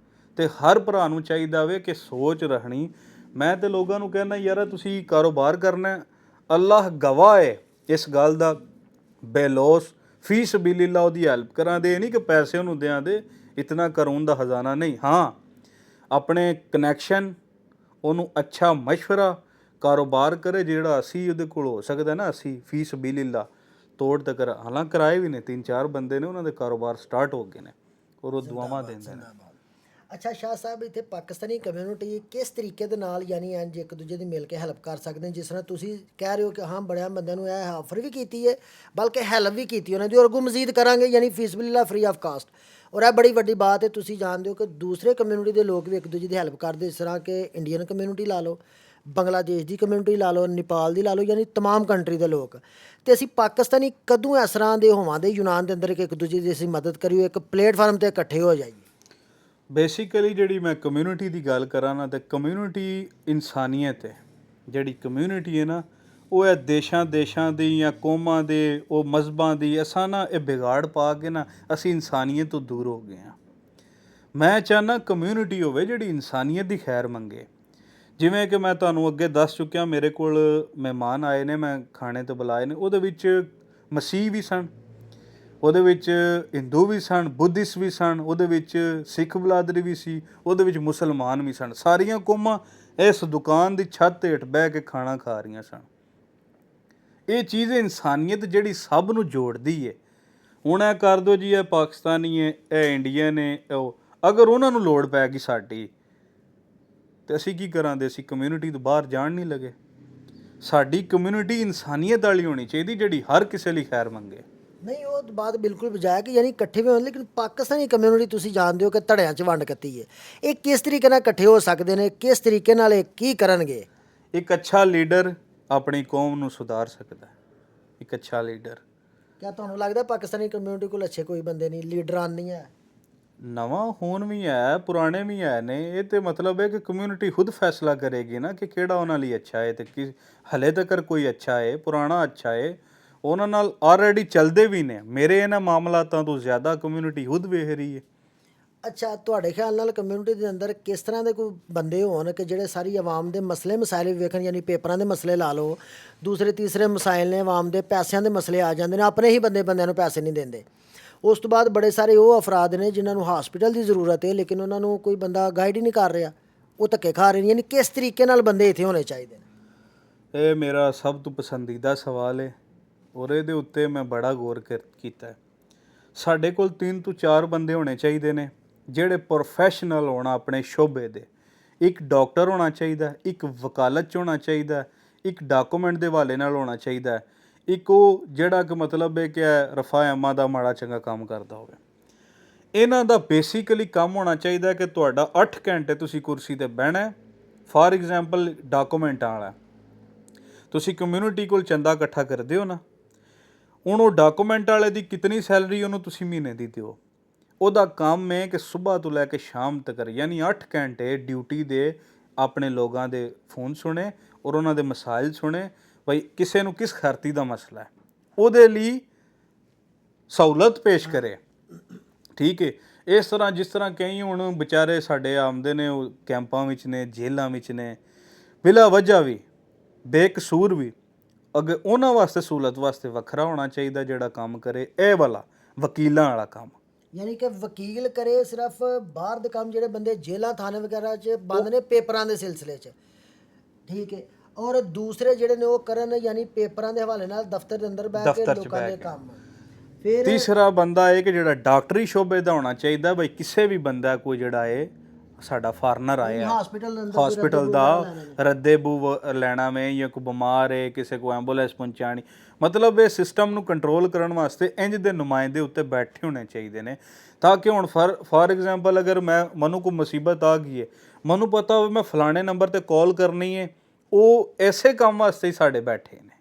ਤੇ ਹਰ ਭਰਾ ਨੂੰ ਚਾਹੀਦਾ ਵੇ ਕਿ ਸੋਚ ਰੱਖਣੀ। ਮੈਂ ਤੇ ਲੋਕਾਂ ਨੂੰ ਕਹਿੰਦਾ ਯਾਰ ਤੁਸੀਂ ਕਾਰੋਬਾਰ ਕਰਨਾ, ਅੱਲਾਹ ਗਵਾਹ ਹੈ ਇਸ ਗੱਲ ਦਾ, ਬੇਲੋਸ ਫੀ ਸਬੀਲਿਲ੍ਲਾ ਉਹਦੀ ਹੈਲਪ ਕਰਾਂ ਦੇ, ਨਹੀਂ ਕਿ ਪੈਸੇ ਉਹਨੂੰ ਦਿਆਂ ਦੇ, ਇਤਨਾ ਕਰੂਨ ਦਾ ਖਜ਼ਾਨਾ ਨਹੀਂ। ਹਾਂ, ਆਪਣੇ ਕਨੈਕਸ਼ਨ, ਉਹਨੂੰ ਅੱਛਾ ਮਸ਼ਵਰਾ, ਕਾਰੋਬਾਰ ਕਰੇ ਜਿਹੜਾ ਅਸੀਂ ਉਹਦੇ ਕੋਲ ਹੋ ਸਕਦਾ ਨਾ, ਅਸੀਂ ਫੀ ਸਬੀਲਿਲ੍ਲਾ ਤੋੜ ਤੱਕ ਹਾਲਾਂ ਕਰਾਏ ਵੀ ਨੇ, 3-4 ਬੰਦੇ ਨੇ ਉਹਨਾਂ ਦੇ ਕਾਰੋਬਾਰ ਸਟਾਰਟ ਹੋ ਗਏ ਨੇ ਔਰ ਉਹ ਦੁਆਵਾਂ ਦਿੰਦੇ ਨੇ। ਅੱਛਾ ਸ਼ਾਹ ਸਾਹਿਬ, ਇੱਥੇ ਪਾਕਿਸਤਾਨੀ ਕਮਿਊਨਿਟੀ ਕਿਸ ਤਰੀਕੇ ਦੇ ਨਾਲ ਯਾਨੀ ਇੰਜ ਇੱਕ ਦੂਜੇ ਦੀ ਮਿਲ ਕੇ ਹੈਲਪ ਕਰ ਸਕਦੇ ਨੇ? ਜਿਸ ਤਰ੍ਹਾਂ ਤੁਸੀਂ ਕਹਿ ਰਹੇ ਹੋ ਕਿ ਹਾਂ ਬੜਿਆਂ ਬੰਦਿਆਂ ਨੂੰ ਇਹ ਆਫਰ ਵੀ ਕੀਤੀ ਹੈ, ਬਲਕਿ ਹੈਲਪ ਵੀ ਕੀਤੀ ਉਹਨਾਂ ਦੀ, ਔਰ ਅੱਗੋਂ ਮਜ਼ੀਦ ਕਰਾਂਗੇ ਯਾਨੀ ਫੀਸਬਿਲਲਾ ਫ੍ਰੀ ਆਫ ਕਾਸਟ। ਔਰ ਇਹ ਬੜੀ ਵੱਡੀ ਬਾਤ ਹੈ, ਤੁਸੀਂ ਜਾਣਦੇ ਹੋ ਕਿ ਦੂਸਰੇ ਕਮਿਊਨਿਟੀ ਦੇ ਲੋਕ ਵੀ ਇੱਕ ਦੂਜੇ ਦੀ ਹੈਲਪ ਕਰਦੇ, ਜਿਸ ਤਰ੍ਹਾਂ ਕਿ ਇੰਡੀਅਨ ਕਮਿਊਨਿਟੀ ਲਾ ਲਓ, ਬੰਗਲਾਦੇਸ਼ ਦੀ ਕਮਿਊਨਿਟੀ ਲਾ ਲਓ, ਨੇਪਾਲ ਦੀ ਲਾ ਲਓ, ਯਾਨੀ ਤਮਾਮ ਕੰਟਰੀ ਦੇ ਲੋਕ। ਤੇ ਅਸੀਂ ਪਾਕਿਸਤਾਨੀ ਕਦੋਂ ਇਸ ਤਰ੍ਹਾਂ ਦੇ ਹੋਵਾਂਗੇ ਯੂਨਾਨ ਦੇ ਅੰਦਰ ਕਿ ਇੱਕ ਦੂਜੇ ਦੀ ਅਸੀਂ ਮਦਦ ਕਰੀਏ, ਇੱਕ ਪਲੇਟਫਾਰਮ 'ਤੇ ਇਕੱਠੇ ਹੋ ਜਾਈਏ? ਬੇਸਿਕਲੀ ਜਿਹੜੀ ਮੈਂ ਕਮਿਊਨਿਟੀ ਦੀ ਗੱਲ ਕਰਾਂ ਨਾ, ਤੇ ਕਮਿਊਨਿਟੀ ਇਨਸਾਨੀਅਤ ਹੈ। ਜਿਹੜੀ ਕਮਿਊਨਿਟੀ ਹੈ ਨਾ, ਉਹ ਹੈ ਦੇਸ਼ਾਂ ਦੀ ਜਾਂ ਕੌਮਾਂ ਦੇ, ਉਹ ਮਜ਼ਹਬਾਂ ਦੀ, ਅਸਾਂ ਨਾ ਇਹ ਵਿਗਾੜ ਪਾ ਕੇ ਨਾ ਅਸੀਂ ਇਨਸਾਨੀਅਤ ਤੋਂ ਦੂਰ ਹੋ ਗਏ ਹਾਂ। ਮੈਂ ਚਾਹੁੰਦਾ ਕਮਿਊਨਿਟੀ ਹੋਵੇ ਜਿਹੜੀ ਇਨਸਾਨੀਅਤ ਦੀ ਖੈਰ ਮੰਗੇ। ਜਿਵੇਂ ਕਿ ਮੈਂ ਤੁਹਾਨੂੰ ਅੱਗੇ ਦੱਸ ਚੁੱਕਿਆ, ਮੇਰੇ ਕੋਲ ਮਹਿਮਾਨ ਆਏ ਨੇ, ਮੈਂ ਖਾਣੇ ਤੇ ਬੁਲਾਏ ਨੇ, ਉਹਦੇ ਵਿੱਚ ਮਸੀਹ ਵੀ ਸਨ, ਉਹਦੇ ਵਿੱਚ ਹਿੰਦੂ ਵੀ ਸਨ, ਬੁੱਧਿਸਟ ਵੀ ਸਨ, ਉਹਦੇ ਵਿੱਚ ਸਿੱਖ ਬਰਾਦਰੀ ਵੀ ਸੀ, ਉਹਦੇ ਵਿੱਚ ਮੁਸਲਮਾਨ ਵੀ ਸਨ। ਸਾਰੀਆਂ ਕੌਮਾਂ ਇਸ ਦੁਕਾਨ ਦੀ ਛੱਤ ਹੇਠ ਬਹਿ ਕੇ ਖਾਣਾ ਖਾ ਰਹੀਆਂ ਸਨ। ਇਹ ਚੀਜ਼ ਇਨਸਾਨੀਅਤ ਜਿਹੜੀ ਸਭ ਨੂੰ ਜੋੜਦੀ ਹੈ। ਹੁਣ ਇਹ ਕਰ ਦਿਓ ਜੀ, ਇਹ ਪਾਕਿਸਤਾਨੀ ਹੈ, ਇਹ ਇੰਡੀਅਨ ਹੈ, ਉਹ ਅਗਰ ਉਹਨਾਂ ਨੂੰ ਲੋੜ ਪੈ ਗਈ ਸਾਡੀ, ਤੇ ਅਸੀਂ ਕੀ ਕਰਾਂਗੇ? ਅਸੀਂ ਕਮਿਊਨਿਟੀ ਤੋਂ ਬਾਹਰ ਜਾਣ ਨਹੀਂ ਲੱਗੇ। ਸਾਡੀ ਕਮਿਊਨਿਟੀ ਇਨਸਾਨੀਅਤ ਵਾਲੀ ਹੋਣੀ ਚਾਹੀਦੀ, ਜਿਹੜੀ ਹਰ ਕਿਸੇ ਲਈ ਖੈਰ ਮੰਗੇ। ਨਹੀਂ, ਉਹ ਬਾਤ ਬਿਲਕੁਲ ਬਜਾਏ ਕਿ ਯਾਨੀ ਇਕੱਠੇ ਵੀ ਹੋਣ, ਲੇਕਿਨ ਪਾਕਿਸਤਾਨੀ ਕਮਿਊਨਿਟੀ ਤੁਸੀਂ ਜਾਣਦੇ ਹੋ ਕਿ ਧੜਿਆਂ 'ਚ ਵੰਡ ਕੀਤੀ ਹੈ। ਇਹ ਕਿਸ ਤਰੀਕੇ ਨਾਲ ਇਕੱਠੇ ਹੋ ਸਕਦੇ ਨੇ? ਕਿਸ ਤਰੀਕੇ ਨਾਲ ਇਹ ਕੀ ਕਰਨਗੇ? ਇੱਕ ਅੱਛਾ ਲੀਡਰ ਆਪਣੀ ਕੌਮ ਨੂੰ ਸੁਧਾਰ ਸਕਦਾ ਹੈ। ਇੱਕ ਅੱਛਾ ਲੀਡਰ। ਕਿਆ ਤੁਹਾਨੂੰ ਲੱਗਦਾ ਪਾਕਿਸਤਾਨੀ ਕਮਿਊਨਿਟੀ ਕੋਲ ਅੱਛੇ ਕੋਈ ਬੰਦੇ ਨਹੀਂ, ਲੀਡਰਾਂ ਨਹੀਂ ਹੈ? ਨਵਾਂ ਹੁਣ ਵੀ ਹੈ, ਪੁਰਾਣੇ ਵੀ ਹੈ ਨੇ। ਇਹ ਤੇ ਮਤਲਬ ਹੈ ਕਿ ਕਮਿਊਨਿਟੀ ਖੁਦ ਫੈਸਲਾ ਕਰੇਗੀ ਨਾ ਕਿ ਕਿਹੜਾ ਉਹਨਾਂ ਲਈ ਅੱਛਾ ਹੈ, ਤੇ ਹਲੇ ਤੱਕ ਕੋਈ ਅੱਛਾ ਹੈ, ਪੁਰਾਣਾ ਅੱਛਾ ਹੈ, ਉਹਨਾਂ ਨਾਲ ਆਲਰੇਡੀ ਚੱਲਦੇ ਵੀ ਨੇ। ਮੇਰੇ ਇਹਨਾਂ ਮਾਮਲਾਤਾਂ ਤੋਂ ਜ਼ਿਆਦਾ ਕਮਿਊਨਿਟੀ ਖੁਦ ਵੇਖ ਰਹੀ ਹੈ। ਅੱਛਾ, ਤੁਹਾਡੇ ਖਿਆਲ ਨਾਲ ਕਮਿਊਨਿਟੀ ਦੇ ਅੰਦਰ ਕਿਸ ਤਰ੍ਹਾਂ ਦੇ ਕੋਈ ਬੰਦੇ ਹੋਣ ਕਿ ਜਿਹੜੇ ਸਾਰੀ ਆਵਾਮ ਦੇ ਮਸਲੇ ਮਸਾਇਲ ਵੀ ਵੇਖਣ? ਯਾਨੀ ਪੇਪਰਾਂ ਦੇ ਮਸਲੇ ਲਾ ਲਓ, ਦੂਸਰੇ ਤੀਸਰੇ ਮਸਾਇਲ ਨੇ, ਆਵਾਮ ਦੇ ਪੈਸਿਆਂ ਦੇ ਮਸਲੇ ਆ ਜਾਂਦੇ ਨੇ, ਆਪਣੇ ਹੀ ਬੰਦਿਆਂ ਨੂੰ ਪੈਸੇ ਨਹੀਂ ਦਿੰਦੇ। ਉਸ ਤੋਂ ਬਾਅਦ ਬੜੇ ਸਾਰੇ ਉਹ ਅਫਰਾਦ ਨੇ ਜਿਨ੍ਹਾਂ ਨੂੰ ਹਸਪੀਟਲ ਦੀ ਜ਼ਰੂਰਤ ਹੈ, ਲੇਕਿਨ ਉਹਨਾਂ ਨੂੰ ਕੋਈ ਬੰਦਾ ਗਾਈਡ ਹੀ ਨਹੀਂ ਕਰ ਰਿਹਾ, ਉਹ ਧੱਕੇ ਖਾ ਰਹੇ ਨੇ। ਯਾਨੀ ਕਿਸ ਤਰੀਕੇ ਨਾਲ ਬੰਦੇ ਇੱਥੇ ਹੋਣੇ ਚਾਹੀਦੇ ਨੇ? ਇਹ ਮੇਰਾ ਸਭ ਤੋਂ ਪਸੰਦੀਦਾ ਸਵਾਲ ਹੈ ਔਰ ਇਹਦੇ ਉੱਤੇ ਮੈਂ ਬੜਾ ਗੌਰ ਕੀਤਾ ਹੈ। ਸਾਡੇ ਕੋਲ 3 ਤੋਂ 4 ਬੰਦੇ ਹੋਣੇ ਚਾਹੀਦੇ ਨੇ ਜਿਹੜੇ ਪ੍ਰੋਫੈਸ਼ਨਲ ਹੋਣ ਆਪਣੇ ਸ਼ੋਬੇ ਦੇ। ਇੱਕ ਡਾਕਟਰ ਹੋਣਾ ਚਾਹੀਦਾ, ਇੱਕ ਵਕਾਲਤ 'ਚ ਹੋਣਾ ਚਾਹੀਦਾ, ਇੱਕ ਡਾਕੂਮੈਂਟ ਦੇ ਹਵਾਲੇ ਨਾਲ ਹੋਣਾ ਚਾਹੀਦਾ, ਇੱਕ ਉਹ ਜਿਹੜਾ ਕਿ ਮਤਲਬ ਹੈ ਕਿ ਰਫਾ ਅਮਾ ਦਾ ਮਾੜਾ ਚੰਗਾ ਕੰਮ ਕਰਦਾ ਹੋਵੇ। ਇਹਨਾਂ ਦਾ ਬੇਸਿਕਲੀ ਕੰਮ ਹੋਣਾ ਚਾਹੀਦਾ ਕਿ ਤੁਹਾਡਾ 8 ਘੰਟੇ ਤੁਸੀਂ ਕੁਰਸੀ ਤੇ ਬਹਿਣਾ। ਫਾਰ ਐਗਜ਼ਾਮਪਲ ਡਾਕੂਮੈਂਟਾਂ ਵਾਲਾ, ਤੁਸੀਂ ਕਮਿਊਨਿਟੀ ਕੋਲ ਚੰਦਾ ਇਕੱਠਾ ਕਰਦੇ ਹੋ ਨਾ, ਹੁਣ ਉਹ ਡਾਕੂਮੈਂਟ ਵਾਲੇ ਦੀ ਕਿਤਨੀ ਸੈਲਰੀ ਉਹਨੂੰ ਤੁਸੀਂ ਮਹੀਨੇ ਦੀ ਦਿਓ। ਉਹਦਾ ਕੰਮ ਹੈ ਕਿ ਸਵੇਰ ਤੋਂ ਲੈ ਕੇ ਸ਼ਾਮ ਤੱਕ ਯਾਨੀ 8 ਘੰਟੇ ਡਿਊਟੀ ਦੇ ਆਪਣੇ ਲੋਕਾਂ ਦੇ ਫੋਨ ਸੁਣੇ ਔਰ ਉਹਨਾਂ ਦੇ ਮਸਾਇਲ ਸੁਣੇ। ਬਈ ਕਿਸੇ ਨੂੰ ਕਿਸ ਖਰਤੀ ਦਾ ਮਸਲਾ ਹੈ, ਉਹਦੇ ਲਈ ਸਹੂਲਤ ਪੇਸ਼ ਕਰੇ। ਠੀਕ ਹੈ। ਇਸ ਤਰ੍ਹਾਂ ਜਿਸ ਤਰ੍ਹਾਂ ਕਈ ਹੁਣ ਵਿਚਾਰੇ ਸਾਡੇ ਆਉਂਦੇ ਨੇ, ਉਹ ਕੈਂਪਾਂ ਵਿੱਚ ਨੇ, ਜੇਲ੍ਹਾਂ ਵਿੱਚ ਨੇ, ਬਿਲਾ ਵਜ੍ਹਾ ਵੀ, ਬੇਕਸੂਰ ਵੀ, ਅੱਗੇ ਉਹਨਾਂ ਵਾਸਤੇ ਸਹੂਲਤ ਵਾਸਤੇ ਵੱਖਰਾ ਹੋਣਾ ਚਾਹੀਦਾ ਜਿਹੜਾ ਕੰਮ ਕਰੇ ਇਹ ਵਾਲਾ ਵਕੀਲਾਂ ਵਾਲਾ ਕੰਮ। ਯਾਨੀ ਕਿ ਵਕੀਲ ਕਰੇ ਸਿਰਫ ਬਾਹਰ ਦੇ ਕੰਮ, ਜਿਹੜੇ ਬੰਦੇ ਜੇਲ੍ਹਾਂ ਥਾਣੇ ਵਗੈਰਾ 'ਚ ਬੰਦ ਨੇ ਪੇਪਰਾਂ ਦੇ ਸਿਲਸਿਲੇ 'ਚ। ਠੀਕ ਹੈ। ਔਰ ਦੂਸਰੇ ਜਿਹੜੇ ਨੇ ਉਹ ਕਰਨ ਯਾਨੀ ਪੇਪਰਾਂ ਦੇ ਹਵਾਲੇ ਨਾਲ ਦਫ਼ਤਰ ਦੇ ਅੰਦਰ ਬਹਿ ਕੇ ਲੋਕਾਂ ਦੇ ਕੰਮ। ਫਿਰ ਤੀਸਰਾ ਬੰਦਾ ਇਹ ਕਿ ਜਿਹੜਾ ਡਾਕਟਰੀ ਸ਼ੋਬੇ ਦਾ ਹੋਣਾ ਚਾਹੀਦਾ। ਬਈ ਕਿਸੇ ਵੀ ਬੰਦਾ ਕੋਈ ਜਿਹੜਾ ਹੈ ਸਾਡਾ ਫਾਰਨਰ ਆਇਆ ਹਸਪੀਟਲ ਦਾ ਰੱਦੇਬੂ ਲੈਣਾ ਵੇ ਜਾਂ ਕੋਈ ਬਿਮਾਰ ਹੈ, ਕਿਸੇ ਕੋ ਐਂਬੂਲੈਂਸ ਪਹੁੰਚਾਣੀ, ਮਤਲਬ ਇਹ ਸਿਸਟਮ ਨੂੰ ਕੰਟਰੋਲ ਕਰਨ ਵਾਸਤੇ ਇੰਜ ਦੇ ਨੁਮਾਇੰਦੇ ਉੱਤੇ ਬੈਠੇ ਹੋਣੇ ਚਾਹੀਦੇ ਨੇ ਤਾਂ ਕਿ ਹੁਣ ਫਾਰ ਐਗਜ਼ਾਮਪਲ ਅਗਰ ਮੈਨੂੰ ਕੋਈ ਮੁਸੀਬਤ ਆ ਗਈ ਹੈ, ਮੈਨੂੰ ਪਤਾ ਹੋਵੇ ਮੈਂ ਫਲਾਣੇ ਨੰਬਰ ਤੇ ਕਾਲ ਕਰਨੀ ਹੈ, ਉਹ ਐਸੇ ਕੰਮ ਵਾਸਤੇ ਹੀ ਸਾਡੇ ਬੈਠੇ ਨੇ।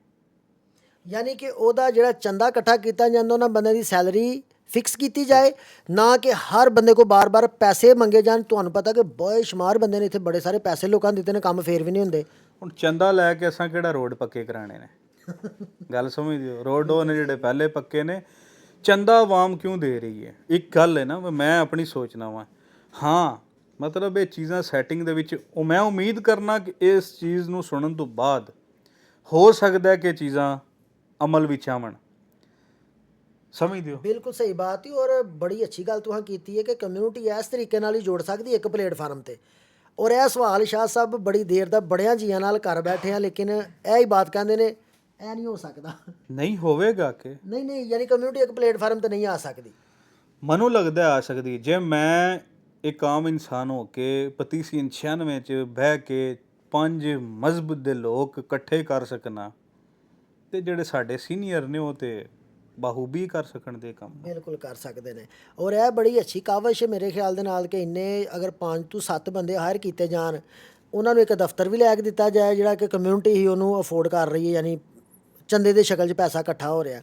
ਯਾਨੀ ਕਿ ਉਹਦਾ ਜਿਹੜਾ ਚੰਦਾ ਇਕੱਠਾ ਕੀਤਾ ਜਾਂਦਾ, ਉਹਨਾਂ ਬੰਦੇ ਦੀ ਸੈਲਰੀ ਫਿਕਸ ਕੀਤੀ ਜਾਏ, ਨਾ ਕਿ ਹਰ ਬੰਦੇ ਕੋ ਬਾਰ-ਬਾਰ ਪੈਸੇ ਮੰਗੇ ਜਾਣ। ਤੁਹਾਨੂੰ ਪਤਾ ਕਿ ਬੇਸ਼ੁਮਾਰ ਬੰਦੇ ਨੇ ਇੱਥੇ, ਬੜੇ ਸਾਰੇ ਪੈਸੇ ਲੋਕਾਂ ਦਿੱਤੇ ਨੇ, ਕੰਮ ਫੇਰ ਵੀ ਨਹੀਂ ਹੁੰਦੇ। ਹੁਣ ਚੰਦਾ ਲੈ ਕੇ ਅਸਾਂ ਕਿਹੜਾ ਰੋਡ ਪੱਕੇ ਕਰਾਣੇ ਨੇ? ਗੱਲ ਸਮਝਦੇ? ਰੋਡ ਉਹ ਨੇ ਜਿਹੜੇ ਪਹਿਲੇ ਪੱਕੇ ਨੇ। ਚੰਦਾ ਆਵਾਮ ਕਿਉਂ ਦੇ ਰਹੀ ਹੈ? ਇੱਕ ਗੱਲ ਹੈ ਨਾ, ਮੈਂ ਆਪਣੀ ਸੋਚਣਾ ਵਾਂ। ਹਾਂ, ਮਤਲਬ ਇਹ ਚੀਜ਼ਾਂ ਸੈਟਿੰਗ ਦੇ ਵਿੱਚ ਉਹ ਮੈਂ ਉਮੀਦ ਕਰਨਾ ਕਿ ਇਸ ਚੀਜ਼ ਨੂੰ ਸੁਣਨ ਤੋਂ ਬਾਅਦ ਹੋ ਸਕਦਾ ਹੈ ਕਿ ਚੀਜ਼ਾਂ ਅਮਲ ਵਿੱਚ ਆਵਣ। ਸਮਝਦੇ ਹੋ? ਬਿਲਕੁਲ ਸਹੀ ਬਾਤ ਹੈ। ਔਰ ਬੜੀ ਅੱਛੀ ਗੱਲ ਤੁਸੀਂ ਕੀਤੀ ਹੈ ਕਿ ਕਮਿਊਨਿਟੀ ਇਸ ਤਰੀਕੇ ਨਾਲ ਹੀ ਜੁੜ ਸਕਦੀ ਇੱਕ ਪਲੇਟਫਾਰਮ ਤੇ। ਔਰ ਇਹ ਸਵਾਲ ਸ਼ਾਹ ਸਾਹਿਬ ਬੜੀ ਦੇਰ ਦਾ ਬੜਿਆਂ ਜੀਆਂ ਨਾਲ ਕਰ ਬੈਠੇ ਆ, ਲੇਕਿਨ ਇਹ ਹੀ ਬਾਤ ਕਹਿੰਦੇ ਨੇ ਇਹ ਨਹੀਂ ਹੋ ਸਕਦਾ। ਨਹੀਂ ਹੋਵੇਗਾ ਕਿ ਨਹੀਂ, ਯਾਨੀ ਕਮਿਊਨਿਟੀ ਇੱਕ ਪਲੇਟਫਾਰਮ ਤੇ ਨਹੀਂ ਆ ਸਕਦੀ। ਮੈਨੂੰ ਲੱਗਦਾ ਆ ਸਕਦੀ। ਜੇ ਮੈਂ ਇੱਕ ਆਮ ਇਨਸਾਨ ਹੋ ਕੇ 95 ਚ ਬਹਿ ਕੇ 5 ਮਜ਼ਹਬ ਦੇ ਲੋਕ ਇਕੱਠੇ ਕਰ ਸਕਣਾ, ਤੇ ਜਿਹੜੇ ਸਾਡੇ ਸੀਨੀਅਰ ਨੇ ਉਹ ਤੇ ਬਾਹੂਬੀ ਕਰ ਸਕਣ ਦੇ ਕੰਮ। ਬਿਲਕੁਲ ਕਰ ਸਕਦੇ ਨੇ। ਔਰ ਇਹ ਬੜੀ ਅੱਛੀ ਕਾਵਿਸ਼ ਹੈ ਮੇਰੇ ਖਿਆਲ ਦੇ ਨਾਲ ਕਿ ਇੰਨੇ ਅਗਰ 5 ਤੋਂ 7 ਬੰਦੇ ਹਾਇਰ ਕੀਤੇ ਜਾਣ, ਉਹਨਾਂ ਨੂੰ ਇੱਕ ਦਫ਼ਤਰ ਵੀ ਲੈ ਕੇ ਦਿੱਤਾ ਜਾਏ ਜਿਹੜਾ ਕਿ ਕਮਿਊਨਿਟੀ ਹੀ ਉਹਨੂੰ ਅਫੋਰਡ ਕਰ ਰਹੀ ਹੈ, ਯਾਨੀ ਚੰਦੇ ਦੀ ਸ਼ਕਲ 'ਚ ਪੈਸਾ ਇਕੱਠਾ ਹੋ ਰਿਹਾ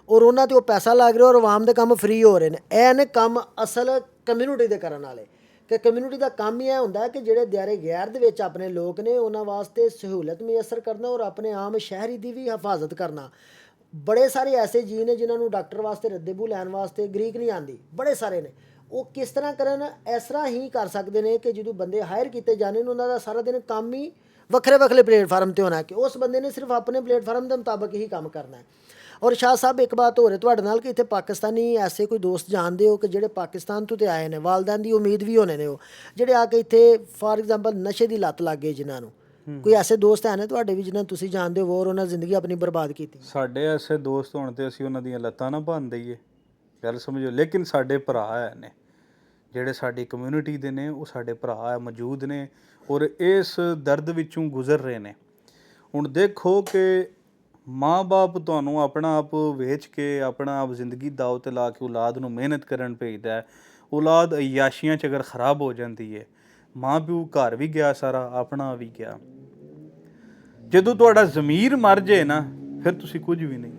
ਔਰ ਉਹਨਾਂ 'ਤੇ ਉਹ ਪੈਸਾ ਲੱਗ ਰਿਹਾ ਔਰ ਆਵਾਮ ਦੇ ਕੰਮ ਫ੍ਰੀ ਹੋ ਰਹੇ ਨੇ। ਇਹ ਨੇ ਕੰਮ ਅਸਲ ਕਮਿਊਨਿਟੀ ਦੇ ਕਰਨ ਵਾਲੇ। ਕਿ ਕਮਿਊਨਿਟੀ ਦਾ ਕੰਮ ਹੀ ਇਹ ਹੁੰਦਾ ਕਿ ਜਿਹੜੇ ਦਾਇਰੇ ਗੈਰ ਦੇ ਵਿੱਚ ਆਪਣੇ ਲੋਕ ਨੇ ਉਹਨਾਂ ਵਾਸਤੇ ਸਹੂਲਤ ਮੁਯੱਸਰ ਕਰਨਾ ਔਰ ਆਪਣੇ ਆਮ ਸ਼ਹਿਰੀ ਦੀ ਵੀ ਹਿਫਾਜ਼ਤ ਕਰਨਾ। ਬੜੇ ਸਾਰੇ ਐਸੇ ਜੀ ਨੇ ਜਿਨ੍ਹਾਂ ਨੂੰ ਡਾਕਟਰ ਵਾਸਤੇ ਰੱਦੇਬੂ ਲੈਣ ਵਾਸਤੇ ਗਰੀਕ ਨਹੀਂ ਆਉਂਦੀ, ਬੜੇ ਸਾਰੇ ਨੇ। ਉਹ ਕਿਸ ਤਰ੍ਹਾਂ ਕਰਨ? ਇਸ ਤਰ੍ਹਾਂ ਹੀ ਕਰ ਸਕਦੇ ਨੇ ਕਿ ਜਦੋਂ ਬੰਦੇ ਹਾਇਰ ਕੀਤੇ ਜਾਣੇ ਨੇ ਉਹਨਾਂ ਦਾ ਸਾਰਾ ਦਿਨ ਕੰਮ ਹੀ ਵੱਖਰੇ ਵੱਖਰੇ ਪਲੇਟਫਾਰਮ ਤੇ ਹੋਣਾ ਕਿ ਉਸ ਬੰਦੇ ਨੇ ਸਿਰਫ ਆਪਣੇ ਪਲੇਟਫਾਰਮ ਦੇ ਮੁਤਾਬਕ ਹੀ ਕੰਮ ਕਰਨਾ ਹੈ। ਔਰ ਸ਼ਾਹ ਸਾਹਿਬ ਇੱਕ ਬਾਤ ਹੋ ਰਹੀ ਤੁਹਾਡੇ ਨਾਲ ਕਿ ਇੱਥੇ ਪਾਕਿਸਤਾਨੀ ਐਸੇ ਕੋਈ ਦੋਸਤ ਜਾਣਦੇ ਹੋ ਕਿ ਜਿਹੜੇ ਪਾਕਿਸਤਾਨ ਤੋਂ ਤੇ ਆਏ ਨੇ, ਵਾਲਦੈਨ ਦੀ ਉਮੀਦ ਵੀ ਹੋਣੇ ਨੇ, ਉਹ ਜਿਹੜੇ ਆ ਕੇ ਇੱਥੇ ਫਾਰ ਐਗਜ਼ਾਮਪਲ ਨਸ਼ੇ ਦੀ ਲੱਤ ਲੱਗ ਗਈ ਜਿਨ੍ਹਾਂ ਨੂੰ, ਕੋਈ ਐਸੇ ਦੋਸਤ ਹੈ ਨੇ ਤੁਹਾਡੇ ਵੀ ਜਿਨ੍ਹਾਂ ਤੁਸੀਂ ਜਾਣਦੇ ਹੋ ਔਰ ਉਹਨਾਂ ਜ਼ਿੰਦਗੀ ਆਪਣੀ ਬਰਬਾਦ ਕੀਤੀ? ਸਾਡੇ ਐਸੇ ਦੋਸਤ ਹੋਣ ਤੇ ਅਸੀਂ ਉਹਨਾਂ ਦੀਆਂ ਲੱਤਾਂ ਨਾ ਭੰਨ ਦਈਏ, ਗੱਲ ਸਮਝੋ। ਲੇਕਿਨ ਸਾਡੇ ਭਰਾ ਹੈ ਨੇ ਜਿਹੜੇ ਸਾਡੀ ਕਮਿਊਨਿਟੀ ਦੇ ਨੇ, ਉਹ ਸਾਡੇ ਭਰਾ ਮੌਜੂਦ ਨੇ ਔਰ ਇਸ ਦਰਦ ਵਿੱਚੋਂ ਗੁਜ਼ਰ ਰਹੇ ਨੇ। ਹੁਣ ਦੇਖੋ ਕਿ ਮਾਂ-ਬਾਪ ਤੁਹਾਨੂੰ ਆਪਣਾ ਆਪ ਵੇਚ ਕੇ ਆਪਣਾ ਆਪ ਜ਼ਿੰਦਗੀ ਦਾਅ 'ਤੇ ਲਾ ਕੇ ਔਲਾਦ ਨੂੰ ਮਿਹਨਤ ਕਰਨ ਭੇਜਦਾ ਹੈ। ਔਲਾਦ ਅਯਾਸ਼ੀਆਂ 'ਚ ਅਗਰ ਖ਼ਰਾਬ ਹੋ ਜਾਂਦੀ ਹੈ, ਮਾਂ ਪਿਓ ਘਰ ਵੀ ਗਿਆ ਸਾਰਾ, ਆਪਣਾ ਵੀ ਗਿਆ। ਜਦੋਂ ਤੁਹਾਡਾ ਜ਼ਮੀਰ ਮਰ ਜੇ ਨਾ ਫਿਰ ਤੁਸੀਂ ਕੁਝ ਵੀ ਨਹੀਂ।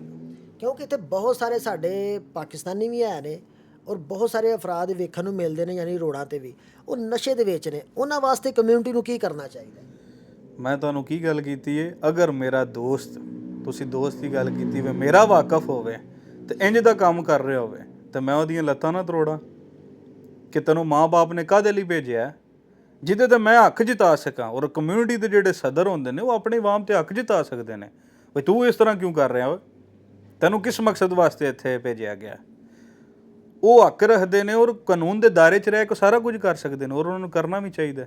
ਕਿਉਂਕਿ ਇੱਥੇ ਬਹੁਤ ਸਾਰੇ ਸਾਡੇ ਪਾਕਿਸਤਾਨੀ ਵੀ ਹੈ ਨੇ ਔਰ ਬਹੁਤ ਸਾਰੇ ਅਫਰਾਦ ਵੇਖਣ ਨੂੰ ਮਿਲਦੇ ਨੇ, ਯਾਨੀ ਰੋਡਾਂ 'ਤੇ ਵੀ ਉਹ ਨਸ਼ੇ ਦੇ ਵਿੱਚ ਨੇ। ਉਹਨਾਂ ਵਾਸਤੇ ਕਮਿਊਨਿਟੀ ਨੂੰ ਕੀ ਕਰਨਾ ਚਾਹੀਦਾ? ਮੈਂ ਤੁਹਾਨੂੰ ਕੀ ਗੱਲ ਕੀਤੀ ਹੈ, ਅਗਰ ਮੇਰਾ ਦੋਸਤ, ਤੁਸੀਂ ਦੋਸਤ ਦੀ ਗੱਲ ਕੀਤੀ ਵੇ, ਮੇਰਾ ਵਾਕਫ ਹੋਵੇ ਤੇ ਇੰਜ ਦਾ ਕੰਮ ਕਰ ਰਿਹਾ ਹੋਵੇ ਤੇ ਮੈਂ ਉਹਦੀਆਂ ਲੱਤਾਂ ਨਾ ਤਰੋੜਾਂ ਕਿ ਤੈਨੂੰ ਮਾਂ-ਬਾਪ ਨੇ ਕਾਹਦੇ ਲਈ ਭੇਜਿਆ, ਜਿਹਦੇ ਤੇ ਮੈਂ ਹੱਕ ਜਿਤਾ ਸਕਾਂ। ਔਰ ਕਮਿਊਨਿਟੀ ਦੇ ਜਿਹੜੇ ਸਦਰ ਹੁੰਦੇ ਨੇ ਉਹ ਆਪਣੇ ਆਵਾਮ ਤੇ ਹੱਕ ਜਿਤਾ ਸਕਦੇ ਨੇ। ਬਈ ਤੂੰ ਇਸ ਤਰ੍ਹਾਂ ਕਿਉਂ ਕਰ ਰਿਹਾ ਓਏ, ਤੈਨੂੰ ਕਿਸ ਮਕਸਦ ਵਾਸਤੇ ਇੱਥੇ ਭੇਜਿਆ ਗਿਆ? ਉਹ ਹੱਕ ਰੱਖਦੇ ਨੇ ਔਰ ਕਾਨੂੰਨ ਦੇ ਦਾਇਰੇ 'ਚ ਰਹਿ ਕੇ ਸਾਰਾ ਕੁਝ ਕਰ ਸਕਦੇ ਨੇ ਔਰ ਉਹਨਾਂ ਨੂੰ ਕਰਨਾ ਵੀ ਚਾਹੀਦਾ।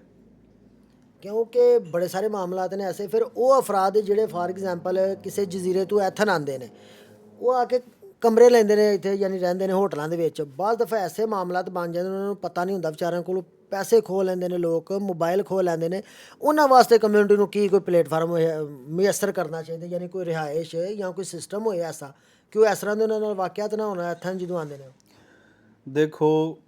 ਕਿਉਂਕਿ ਬੜੇ ਸਾਰੇ ਮਾਮਲਾਤ ਨੇ ਐਸੇ। ਫਿਰ ਉਹ ਅਫਰਾਦ ਜਿਹੜੇ ਫਾਰ ਐਗਜ਼ਾਮਪਲ ਕਿਸੇ ਜਜ਼ੀਰੇ ਤੋਂ ਐਥਨ ਆਉਂਦੇ ਨੇ, ਉਹ ਆ ਕੇ ਕਮਰੇ ਲੈਂਦੇ ਨੇ ਇੱਥੇ, ਯਾਨੀ ਰਹਿੰਦੇ ਨੇ ਹੋਟਲਾਂ ਦੇ ਵਿੱਚ। ਬਾਅਦ ਦਫਾ ਐਸੇ ਮਾਮਲਾਤ ਬਣ ਜਾਂਦੇ ਨੇ ਉਹਨਾਂ ਨੂੰ ਪਤਾ ਨਹੀਂ ਹੁੰਦਾ, ਵਿਚਾਰਿਆਂ ਕੋਲ ਪੈਸੇ ਖੋਹ ਲੈਂਦੇ ਨੇ ਲੋਕ, ਮੋਬਾਈਲ ਖੋਹ ਲੈਂਦੇ ਨੇ। ਉਹਨਾਂ ਵਾਸਤੇ ਕਮਿਊਨਿਟੀ ਨੂੰ ਕੀ ਕੋਈ ਪਲੇਟਫਾਰਮ ਮੁਯੱਸਰ ਕਰਨਾ ਚਾਹੀਦਾ, ਯਾਨੀ ਕੋਈ ਰਿਹਾਇਸ਼ ਜਾਂ ਕੋਈ ਸਿਸਟਮ ਹੋਏ ਐਸਾ ਕਿ ਉਹ ਇਸ ਤਰ੍ਹਾਂ ਦੇ ਉਹਨਾਂ ਨਾਲ ਵਾਕਿਆਤ ਨਾ ਹੋਣਾ ਐਥਨ ਜਦੋਂ ਆਉਂਦੇ ਨੇ? ਦੇਖੋ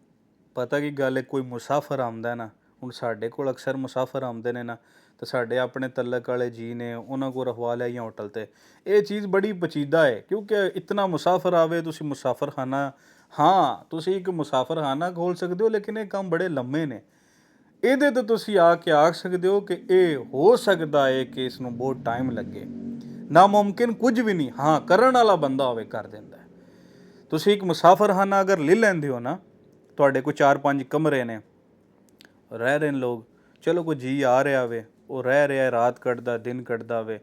ਪਤਾ ਕੀ ਗੱਲ ਹੈ, ਕੋਈ ਮੁਸਾਫਰ ਆਉਂਦਾ ਨਾ, ਹੁਣ ਸਾਡੇ ਕੋਲ ਅਕਸਰ ਮੁਸਾਫਰ ਆਉਂਦੇ ਨੇ ਨਾ, ਤੇ ਸਾਡੇ ਆਪਣੇ ਤਲਕ ਵਾਲੇ ਜੀ ਨੇ, ਉਹਨਾਂ ਕੋਲ ਰਖਵਾ ਲਿਆ ਜਾਂ ਹੋਟਲ ਤੇ। ਇਹ ਚੀਜ਼ ਬੜੀ ਪਚੀਦਾ ਹੈ ਕਿਉਂਕਿ ਇਤਨਾ ਮੁਸਾਫਰ ਆਵੇ, ਤੁਸੀਂ ਮੁਸਾਫਰਖਾਨਾ, ਹਾਂ ਤੁਸੀਂ ਇੱਕ ਮੁਸਾਫਰਖਾਨਾ ਖੋਲ੍ਹ ਸਕਦੇ ਹੋ, ਲੇਕਿਨ ਇਹ ਕੰਮ ਬੜੇ ਲੰਮੇ ਨੇ। ਇਹਦੇ ਤੇ ਤੁਸੀਂ ਆ ਕੇ ਆਖ ਸਕਦੇ ਹੋ ਕਿ ਇਹ ਹੋ ਸਕਦਾ ਹੈ ਕਿ ਇਸ ਨੂੰ ਬਹੁਤ ਟਾਈਮ ਲੱਗੇ। ਨਾਮੁਮਕਿਨ ਕੁਝ ਵੀ ਨਹੀਂ, ਹਾਂ ਕਰਨ ਵਾਲਾ ਬੰਦਾ ਹੋਵੇ ਕਰ ਦਿੰਦਾ। ਤੁਸੀਂ ਇੱਕ ਮੁਸਾਫਰਖਾਨਾ ਅਗਰ ਲੈ ਲੈਂਦੇ ਹੋ ਨਾ, ਤੁਹਾਡੇ ਕੋਲ 4-5 ਕਮਰੇ ਨੇ, ਰਹਿ ਰਹੇ ਨੇ ਲੋਕ, ਚਲੋ ਕੋਈ ਜੀ ਆ ਰਿਹਾ ਵੇ, ਉਹ ਰਹਿ ਰਿਹਾ, ਰਾਤ ਕੱਢਦਾ ਦਿਨ ਕੱਢਦਾ ਵੇ,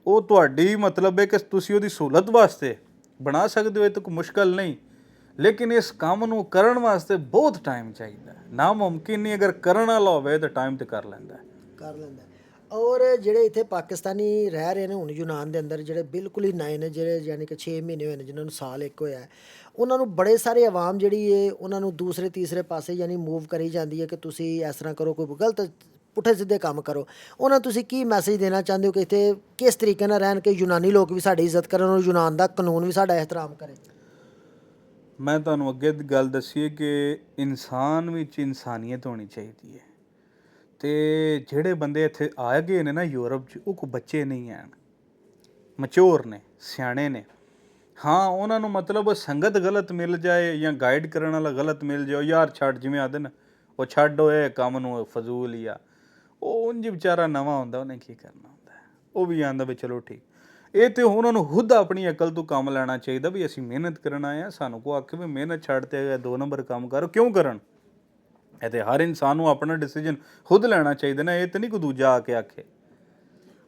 ਉਹ ਤੁਹਾਡੀ ਮਤਲਬ ਹੈ ਕਿ ਤੁਸੀਂ ਉਹਦੀ ਸਹੂਲਤ ਵਾਸਤੇ ਬਣਾ ਸਕਦੇ ਹੋ, ਇਹ ਤਾਂ ਕੋਈ ਮੁਸ਼ਕਲ ਨਹੀਂ। ਲੇਕਿਨ ਇਸ ਕੰਮ ਨੂੰ ਕਰਨ ਵਾਸਤੇ ਬਹੁਤ ਟਾਈਮ ਚਾਹੀਦਾ। ਨਾਮੁਮਕਿਨ ਨਹੀਂ, ਅਗਰ ਕਰਨ ਵਾਲਾ ਹੋਵੇ ਤਾਂ ਟਾਈਮ ਤੇ ਕਰ ਲੈਂਦਾ। ਔਰ ਜਿਹੜੇ ਇੱਥੇ ਪਾਕਿਸਤਾਨੀ ਰਹਿ ਰਹੇ ਨੇ ਹੁਣ ਯੂਨਾਨ ਦੇ ਅੰਦਰ, ਜਿਹੜੇ ਬਿਲਕੁਲ ਹੀ ਨਏ ਨੇ, ਜਿਹੜੇ ਯਾਨੀ ਕਿ 6 ਮਹੀਨੇ ਹੋਏ ਨੇ, ਜਿਨ੍ਹਾਂ ਨੂੰ ਸਾਲ ਇੱਕ ਹੋਇਆ, ਉਹਨਾਂ ਨੂੰ ਬੜੇ ਸਾਰੇ ਆਵਾਮ ਜਿਹੜੀ ਹੈ ਉਹਨਾਂ ਨੂੰ ਦੂਸਰੇ ਤੀਸਰੇ ਪਾਸੇ ਯਾਨੀ ਮੂਵ ਕਰੀ ਜਾਂਦੀ ਹੈ ਕਿ ਤੁਸੀਂ ਇਸ ਤਰ੍ਹਾਂ ਕਰੋ, ਕੋਈ ਗਲਤ ਪੁੱਠੇ ਸਿੱਧੇ ਕੰਮ ਕਰੋ। ਉਹਨਾਂ ਤੁਸੀਂ ਕੀ ਮੈਸੇਜ ਦੇਣਾ ਚਾਹੁੰਦੇ ਹੋ ਕਿ ਇੱਥੇ ਕਿਸ ਤਰੀਕੇ ਨਾਲ ਰਹਿਣ ਕਿ ਯੂਨਾਨੀ ਲੋਕ ਵੀ ਸਾਡੀ ਇੱਜ਼ਤ ਕਰਨ ਔਰ ਯੂਨਾਨ ਦਾ ਕਾਨੂੰਨ ਵੀ ਸਾਡਾ ਇਹਤਰਾਮ ਕਰੇ? ਮੈਂ ਤੁਹਾਨੂੰ ਅੱਗੇ ਦੀ ਗੱਲ ਦੱਸੀ ਕਿ ਇਨਸਾਨ ਵਿੱਚ ਇਨਸਾਨੀਅਤ ਹੋਣੀ ਚਾਹੀਦੀ ਹੈ। ਤੇ ਜਿਹੜੇ ਬੰਦੇ ਇੱਥੇ ਆ ਗਏ ਨੇ ਨਾ ਯੂਰਪ 'ਚ, ਉਹ ਕੋਈ ਬੱਚੇ ਨਹੀਂ ਹਨ, ਮਚੋਰ ਨੇ, ਸਿਆਣੇ ਨੇ। ਹਾਂ ਉਹਨਾਂ ਨੂੰ ਮਤਲਬ ਸੰਗਤ ਗਲਤ ਮਿਲ ਜਾਏ ਜਾਂ ਗਾਈਡ ਕਰਨ ਵਾਲਾ ਗਲਤ ਮਿਲ ਜਾਏ, ਯਾਰ ਛੱਡ, ਜਿਵੇਂ ਆਦੇ ਨਾ ਉਹ ਛੱਡ ਹੋਏ ਕੰਮ ਨੂੰ, ਫਜ਼ੂਲ ਹੀ ਆ। ਉਹ ਉਂਝ ਵਿਚਾਰਾ ਨਵਾਂ ਹੁੰਦਾ, ਉਹਨੇ ਕੀ ਕਰਨਾ ਹੁੰਦਾ, ਉਹ ਵੀ ਆਂਦਾ ਵੀ ਚਲੋ ਠੀਕ। ਇਹ ਤੇ ਉਹਨਾਂ ਨੂੰ ਖੁਦ ਆਪਣੀ ਅਕਲ ਤੋਂ ਕੰਮ ਲੈਣਾ ਚਾਹੀਦਾ ਵੀ ਅਸੀਂ ਮਿਹਨਤ ਕਰਨ ਆਏ ਹਾਂ। ਸਾਨੂੰ ਕੋ ਆਖੇ ਵੀ ਮਿਹਨਤ ਛੱਡ ਤੇ 2 ਨੰਬਰ ਕੰਮ ਕਰੋ, ਕਿਉਂ ਕਰਨ? ਇਹ ਤੇ ਹਰ ਇਨਸਾਨ ਨੂੰ ਆਪਣਾ ਡਿਸੀਜਨ ਖੁਦ ਲੈਣਾ ਚਾਹੀਦਾ ਨਾ, ਇਹ ਤੇ ਨਹੀਂ ਕੋਈ ਦੂਜਾ ਆ ਕੇ ਆਖੇ।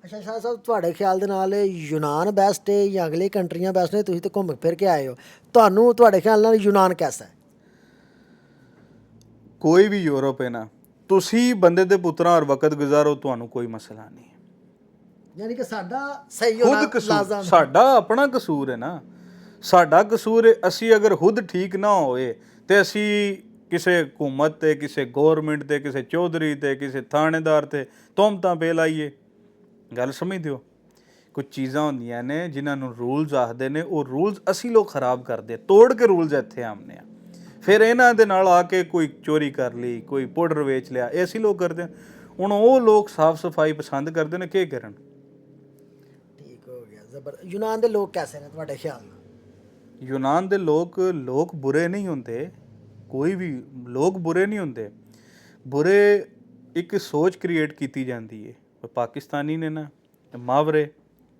ਅੱਛਾ ਸ਼ਾਹ ਸਾਹਿਬ, ਤੁਹਾਡੇ ਖਿਆਲ ਦੇ ਨਾਲ ਯੂਨਾਨ ਬੈਸਟ ਹੈ ਜਾਂ ਅਗਲੀ ਕੰਟਰੀਆਂ ਬੈਸਟ ਨੇ? ਤੁਸੀਂ ਤਾਂ ਘੁੰਮ ਫਿਰ ਕੇ ਆਏ ਹੋ, ਤੁਹਾਨੂੰ ਤੁਹਾਡੇ ਖਿਆਲ ਨਾਲ ਯੂਨਾਨ ਕੈਸਾ ਹੈ? ਕੋਈ ਵੀ ਯੂਰਪ ਹੈ ਨਾ, ਤੁਸੀਂ ਬੰਦੇ ਦੇ ਪੁੱਤਰਾਂ ਔਰ ਵਕਤ ਗੁਜ਼ਾਰੋ, ਤੁਹਾਨੂੰ ਕੋਈ ਮਸਲਾ ਨਹੀਂ ਹੈ। ਯਾਨੀ ਕਿ ਸਾਡਾ ਸਹੀ ਹੋਣਾ ਖੁਦ ਕਸੂਰ ਲਾਜ਼ਮ ਹੈ। ਸਾਡਾ ਆਪਣਾ ਕਸੂਰ ਹੈ ਨਾ, ਸਾਡਾ ਕਸੂਰ ਹੈ। ਅਸੀਂ ਅਗਰ ਖੁਦ ਠੀਕ ਨਾ ਹੋਏ ਤੇ ਅਸੀਂ ਕਿਸੇ ਹਕੂਮਤ ਤੇ, ਕਿਸੇ ਗੌਰਮੈਂਟ ਤੇ, ਕਿਸੇ ਚੌਧਰੀ ਤੇ, ਕਿਸੇ ਥਾਣੇਦਾਰ ਤੇ ਤੁਹਮਤਾਂ ਪੇ ਲਾਈਏ। ਗੱਲ ਸਮਝਦੇ ਹੋ? ਕੁਝ ਚੀਜ਼ਾਂ ਹੁੰਦੀਆਂ ਨੇ ਜਿਨ੍ਹਾਂ ਨੂੰ ਰੂਲਸ ਆਖਦੇ ਨੇ, ਉਹ ਰੂਲਸ ਅਸੀਂ ਲੋਕ ਖਰਾਬ ਕਰਦੇ, ਤੋੜ ਕੇ ਰੂਲਸ ਇੱਥੇ ਆਉਂਦੇ ਆ। ਫਿਰ ਇਹਨਾਂ ਦੇ ਨਾਲ ਆ ਕੇ ਕੋਈ ਚੋਰੀ ਕਰ ਲਈ, ਕੋਈ ਪਾਊਡਰ ਵੇਚ ਲਿਆ, ਇਹ ਅਸੀਂ ਲੋਕ ਕਰਦੇ ਹਾਂ। ਹੁਣ ਉਹ ਲੋਕ ਸਾਫ਼ ਸਫਾਈ ਪਸੰਦ ਕਰਦੇ ਨੇ, ਕੀ ਕਰਨ? ਠੀਕ ਹੋ ਗਿਆ, ਜ਼ਬਰ। ਯੂਨਾਨ ਦੇ ਲੋਕ ਕੈਸੇ ਨੇ ਤੁਹਾਡੇ ਖਿਆਲ ਨਾਲ? ਯੂਨਾਨ ਦੇ ਲੋਕ ਬੁਰੇ ਨਹੀਂ ਹੁੰਦੇ, ਕੋਈ ਵੀ ਲੋਕ ਬੁਰੇ ਨਹੀਂ ਹੁੰਦੇ। ਬੁਰੇ ਇੱਕ ਸੋਚ ਕ੍ਰੀਏਟ ਕੀਤੀ ਜਾਂਦੀ ਹੈ। ਪਾਕਿਸਤਾਨੀ ਨੇ ਨਾ, ਮਾਵਰੇ,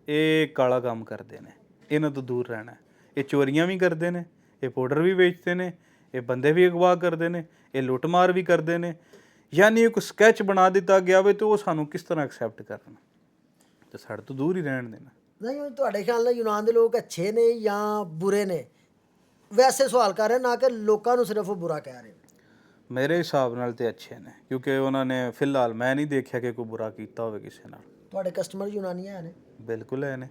ਇਹ ਕਾਲਾ ਕੰਮ ਕਰਦੇ ਨੇ, ਇਹਨਾਂ ਤੋਂ ਦੂਰ ਰਹਿਣਾ। ਇਹ ਚੋਰੀਆਂ ਵੀ ਕਰਦੇ ਨੇ, ਇਹ ਪਾਊਡਰ ਵੀ ਵੇਚਦੇ ਨੇ, ਇਹ ਬੰਦੇ ਵੀ ਅਗਵਾ ਕਰਦੇ ਨੇ, ਇਹ ਲੁੱਟਮਾਰ ਵੀ ਕਰਦੇ ਨੇ। ਯਾਨੀ ਇੱਕ ਸਕੈਚ ਬਣਾ ਦਿੱਤਾ ਗਿਆ ਵੇ ਤੇ ਉਹ ਸਾਨੂੰ ਕਿਸ ਤਰ੍ਹਾਂ ਐਕਸੈਪਟ ਕਰਨ, ਤੇ ਸਾਡੇ ਤੋਂ ਦੂਰ ਹੀ ਰਹਿਣ ਦੇਣਾ। ਨਹੀਂ, ਹੁਣ ਤੁਹਾਡੇ ਖਿਆਲ ਨਾਲ ਯੂਨਾਨ ਦੇ ਲੋਕ ਅੱਛੇ ਨੇ ਜਾਂ ਬੁਰੇ ਨੇ? ਵੈਸੇ ਸਵਾਲ ਕਰ ਰਹੇ, ਨਾ ਕਿ ਲੋਕਾਂ ਨੂੰ ਸਿਰਫ ਉਹ ਬੁਰਾ ਕਹਿ ਰਹੇ। ਮੇਰੇ ਹਿਸਾਬ ਨਾਲ ਤੇ ਅੱਛੇ ਨੇ, ਕਿਉਂਕਿ ਉਹਨਾਂ ਨੇ ਫਿਲਹਾਲ ਮੈਂ ਨਹੀਂ ਦੇਖਿਆ ਕਿ ਕੋਈ ਬੁਰਾ ਕੀਤਾ ਹੋਵੇ ਕਿਸੇ ਨਾਲ। ਤੁਹਾਡੇ ਕਸਟਮਰ ਯੂਨਾਨੀ ਹੈ ਨੇ? ਬਿਲਕੁਲ ਹੈ ਨੇ।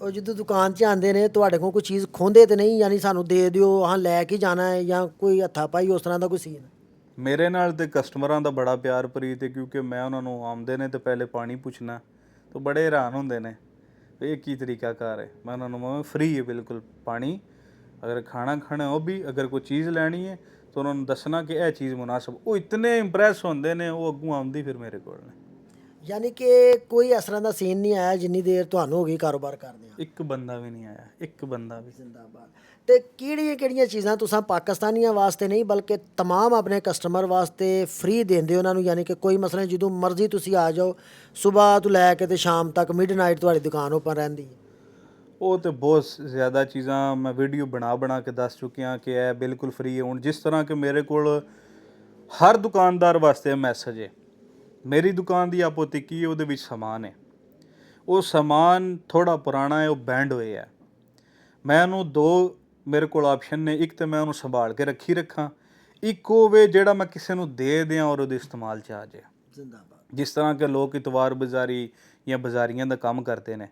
ਉਹ ਜਦੋਂ ਦੁਕਾਨ 'ਚ ਆਉਂਦੇ ਨੇ ਤੁਹਾਡੇ ਕੋਲ ਕੋਈ ਚੀਜ਼ ਖੋਹਦੇ ਤੇ ਨਹੀਂ, ਯਾਨੀ ਸਾਨੂੰ ਦੇ ਦਿਓ, ਹਾਂ ਲੈ ਕੇ ਜਾਣਾ ਹੈ, ਜਾਂ ਕੋਈ ਹੱਥਾ ਪਾਈ ਉਸ ਤਰ੍ਹਾਂ ਦਾ ਕੋਈ ਸੀਨ? ਮੇਰੇ ਨਾਲ ਤੇ ਕਸਟਮਰਾਂ ਦਾ ਬੜਾ ਪਿਆਰ ਪ੍ਰੀਤ ਹੈ, ਕਿਉਂਕਿ ਮੈਂ ਉਹਨਾਂ ਨੂੰ ਆਉਂਦੇ ਨੇ ਤੇ ਪਹਿਲੇ ਪਾਣੀ ਪੁੱਛਣਾ, ਤਾਂ ਬੜੇ ਹੈਰਾਨ ਹੁੰਦੇ ਨੇ ਇਹ ਕੀ ਤਰੀਕਾਕਾਰ ਹੈ। ਮੈਂ ਉਹਨਾਂ ਨੂੰ ਫ੍ਰੀ ਹੈ ਬਿਲਕੁਲ ਪਾਣੀ, ਅਗਰ ਖਾਣਾ ਖਾਣਾ ਉਹ ਵੀ, ਅਗਰ ਕੋਈ ਚੀਜ਼ ਲੈਣੀ ਹੈ ਤਾਂ ਉਹਨਾਂ ਨੂੰ ਦੱਸਣਾ ਕਿ ਇਹ ਚੀਜ਼ ਮੁਨਾਸਬ। ਉਹ ਇਤਨੇ ਇੰਪ੍ਰੈਸ ਹੁੰਦੇ ਨੇ, ਉਹ ਅੱਗੋਂ ਆਉਂਦੀ ਫਿਰ ਮੇਰੇ ਕੋਲ ਨੇ। ਯਾਨੀ ਕਿ ਕੋਈ ਇਸ ਤਰ੍ਹਾਂ ਦਾ ਸੀਨ ਨਹੀਂ ਆਇਆ ਜਿੰਨੀ ਦੇਰ ਤੁਹਾਨੂੰ ਹੋ ਗਈ ਕਾਰੋਬਾਰ ਕਰਦੇ ਆ? ਇੱਕ ਬੰਦਾ ਵੀ ਨਹੀਂ ਆਇਆ, ਇੱਕ ਬੰਦਾ ਵੀ। ਜ਼ਿੰਦਾਬਾਦ। ਤੇ ਕਿਹੜੀਆਂ ਚੀਜ਼ਾਂ ਤੁਸੀਂ ਪਾਕਿਸਤਾਨੀਆਂ ਵਾਸਤੇ ਨਹੀਂ ਬਲਕਿ ਤਮਾਮ ਆਪਣੇ ਕਸਟਮਰ ਵਾਸਤੇ ਫ੍ਰੀ ਦਿੰਦੇ ਹੋ ਉਹਨਾਂ ਨੂੰ? ਯਾਨੀ ਕਿ ਕੋਈ ਮਸਲਾ ਨਹੀਂ, ਜਦੋਂ ਮਰਜ਼ੀ ਤੁਸੀਂ ਆ ਜਾਓ, ਸਵੇਰ ਤੋਂ ਲੈ ਕੇ ਤੇ ਸ਼ਾਮ ਤੱਕ ਮਿਡਨਾਈਟ ਤੁਹਾਡੀ ਦੁਕਾਨ ਓਪਨ ਰਹਿੰਦੀ ਹੈ? ਉਹ ਤੇ ਬਹੁਤ ਜ਼ਿਆਦਾ ਚੀਜ਼ਾਂ ਮੈਂ ਵੀਡੀਓ ਬਣਾ ਕੇ ਦੱਸ ਚੁੱਕਿਆ ਕਿ ਇਹ ਬਿਲਕੁਲ ਫ੍ਰੀ ਹੈ। ਹੁਣ ਜਿਸ ਤਰ੍ਹਾਂ ਕਿ ਮੇਰੇ ਕੋਲ ਹਰ ਦੁਕਾਨਦਾਰ ਵਾਸਤੇ ਮੈਸੇਜ ਹੈ, ਮੇਰੀ ਦੁਕਾਨ ਦੀ ਆਪੋਤਿਕੀ ਹੈ, ਉਹਦੇ ਵਿੱਚ ਸਮਾਨ ਹੈ, ਉਹ ਸਮਾਨ ਥੋੜ੍ਹਾ ਪੁਰਾਣਾ ਹੈ, ਉਹ ਬੈਂਡ ਹੋਏ ਹੈ। ਮੈਂ ਉਹਨੂੰ ਦੋ ਮੇਰੇ ਕੋਲ ਆਪਸ਼ਨ ਨੇ, ਇੱਕ ਤਾਂ ਮੈਂ ਉਹਨੂੰ ਸੰਭਾਲ ਕੇ ਰੱਖਾਂ, ਇੱਕ ਉਹ ਵੇ ਜਿਹੜਾ ਮੈਂ ਕਿਸੇ ਨੂੰ ਦੇ ਦਿਆਂ ਔਰ ਉਹਦੇ ਇਸਤੇਮਾਲ 'ਚ ਆ ਜਾਏ। ਜ਼ਿੰਦਾਬਾਦ। ਜਿਸ ਤਰ੍ਹਾਂ ਕਿ ਲੋਕ ਇਤਵਾਰ ਬਾਜ਼ਾਰੀ ਜਾਂ ਬਾਜ਼ਾਰੀਆਂ ਦਾ ਕੰਮ ਕਰਦੇ ਨੇ,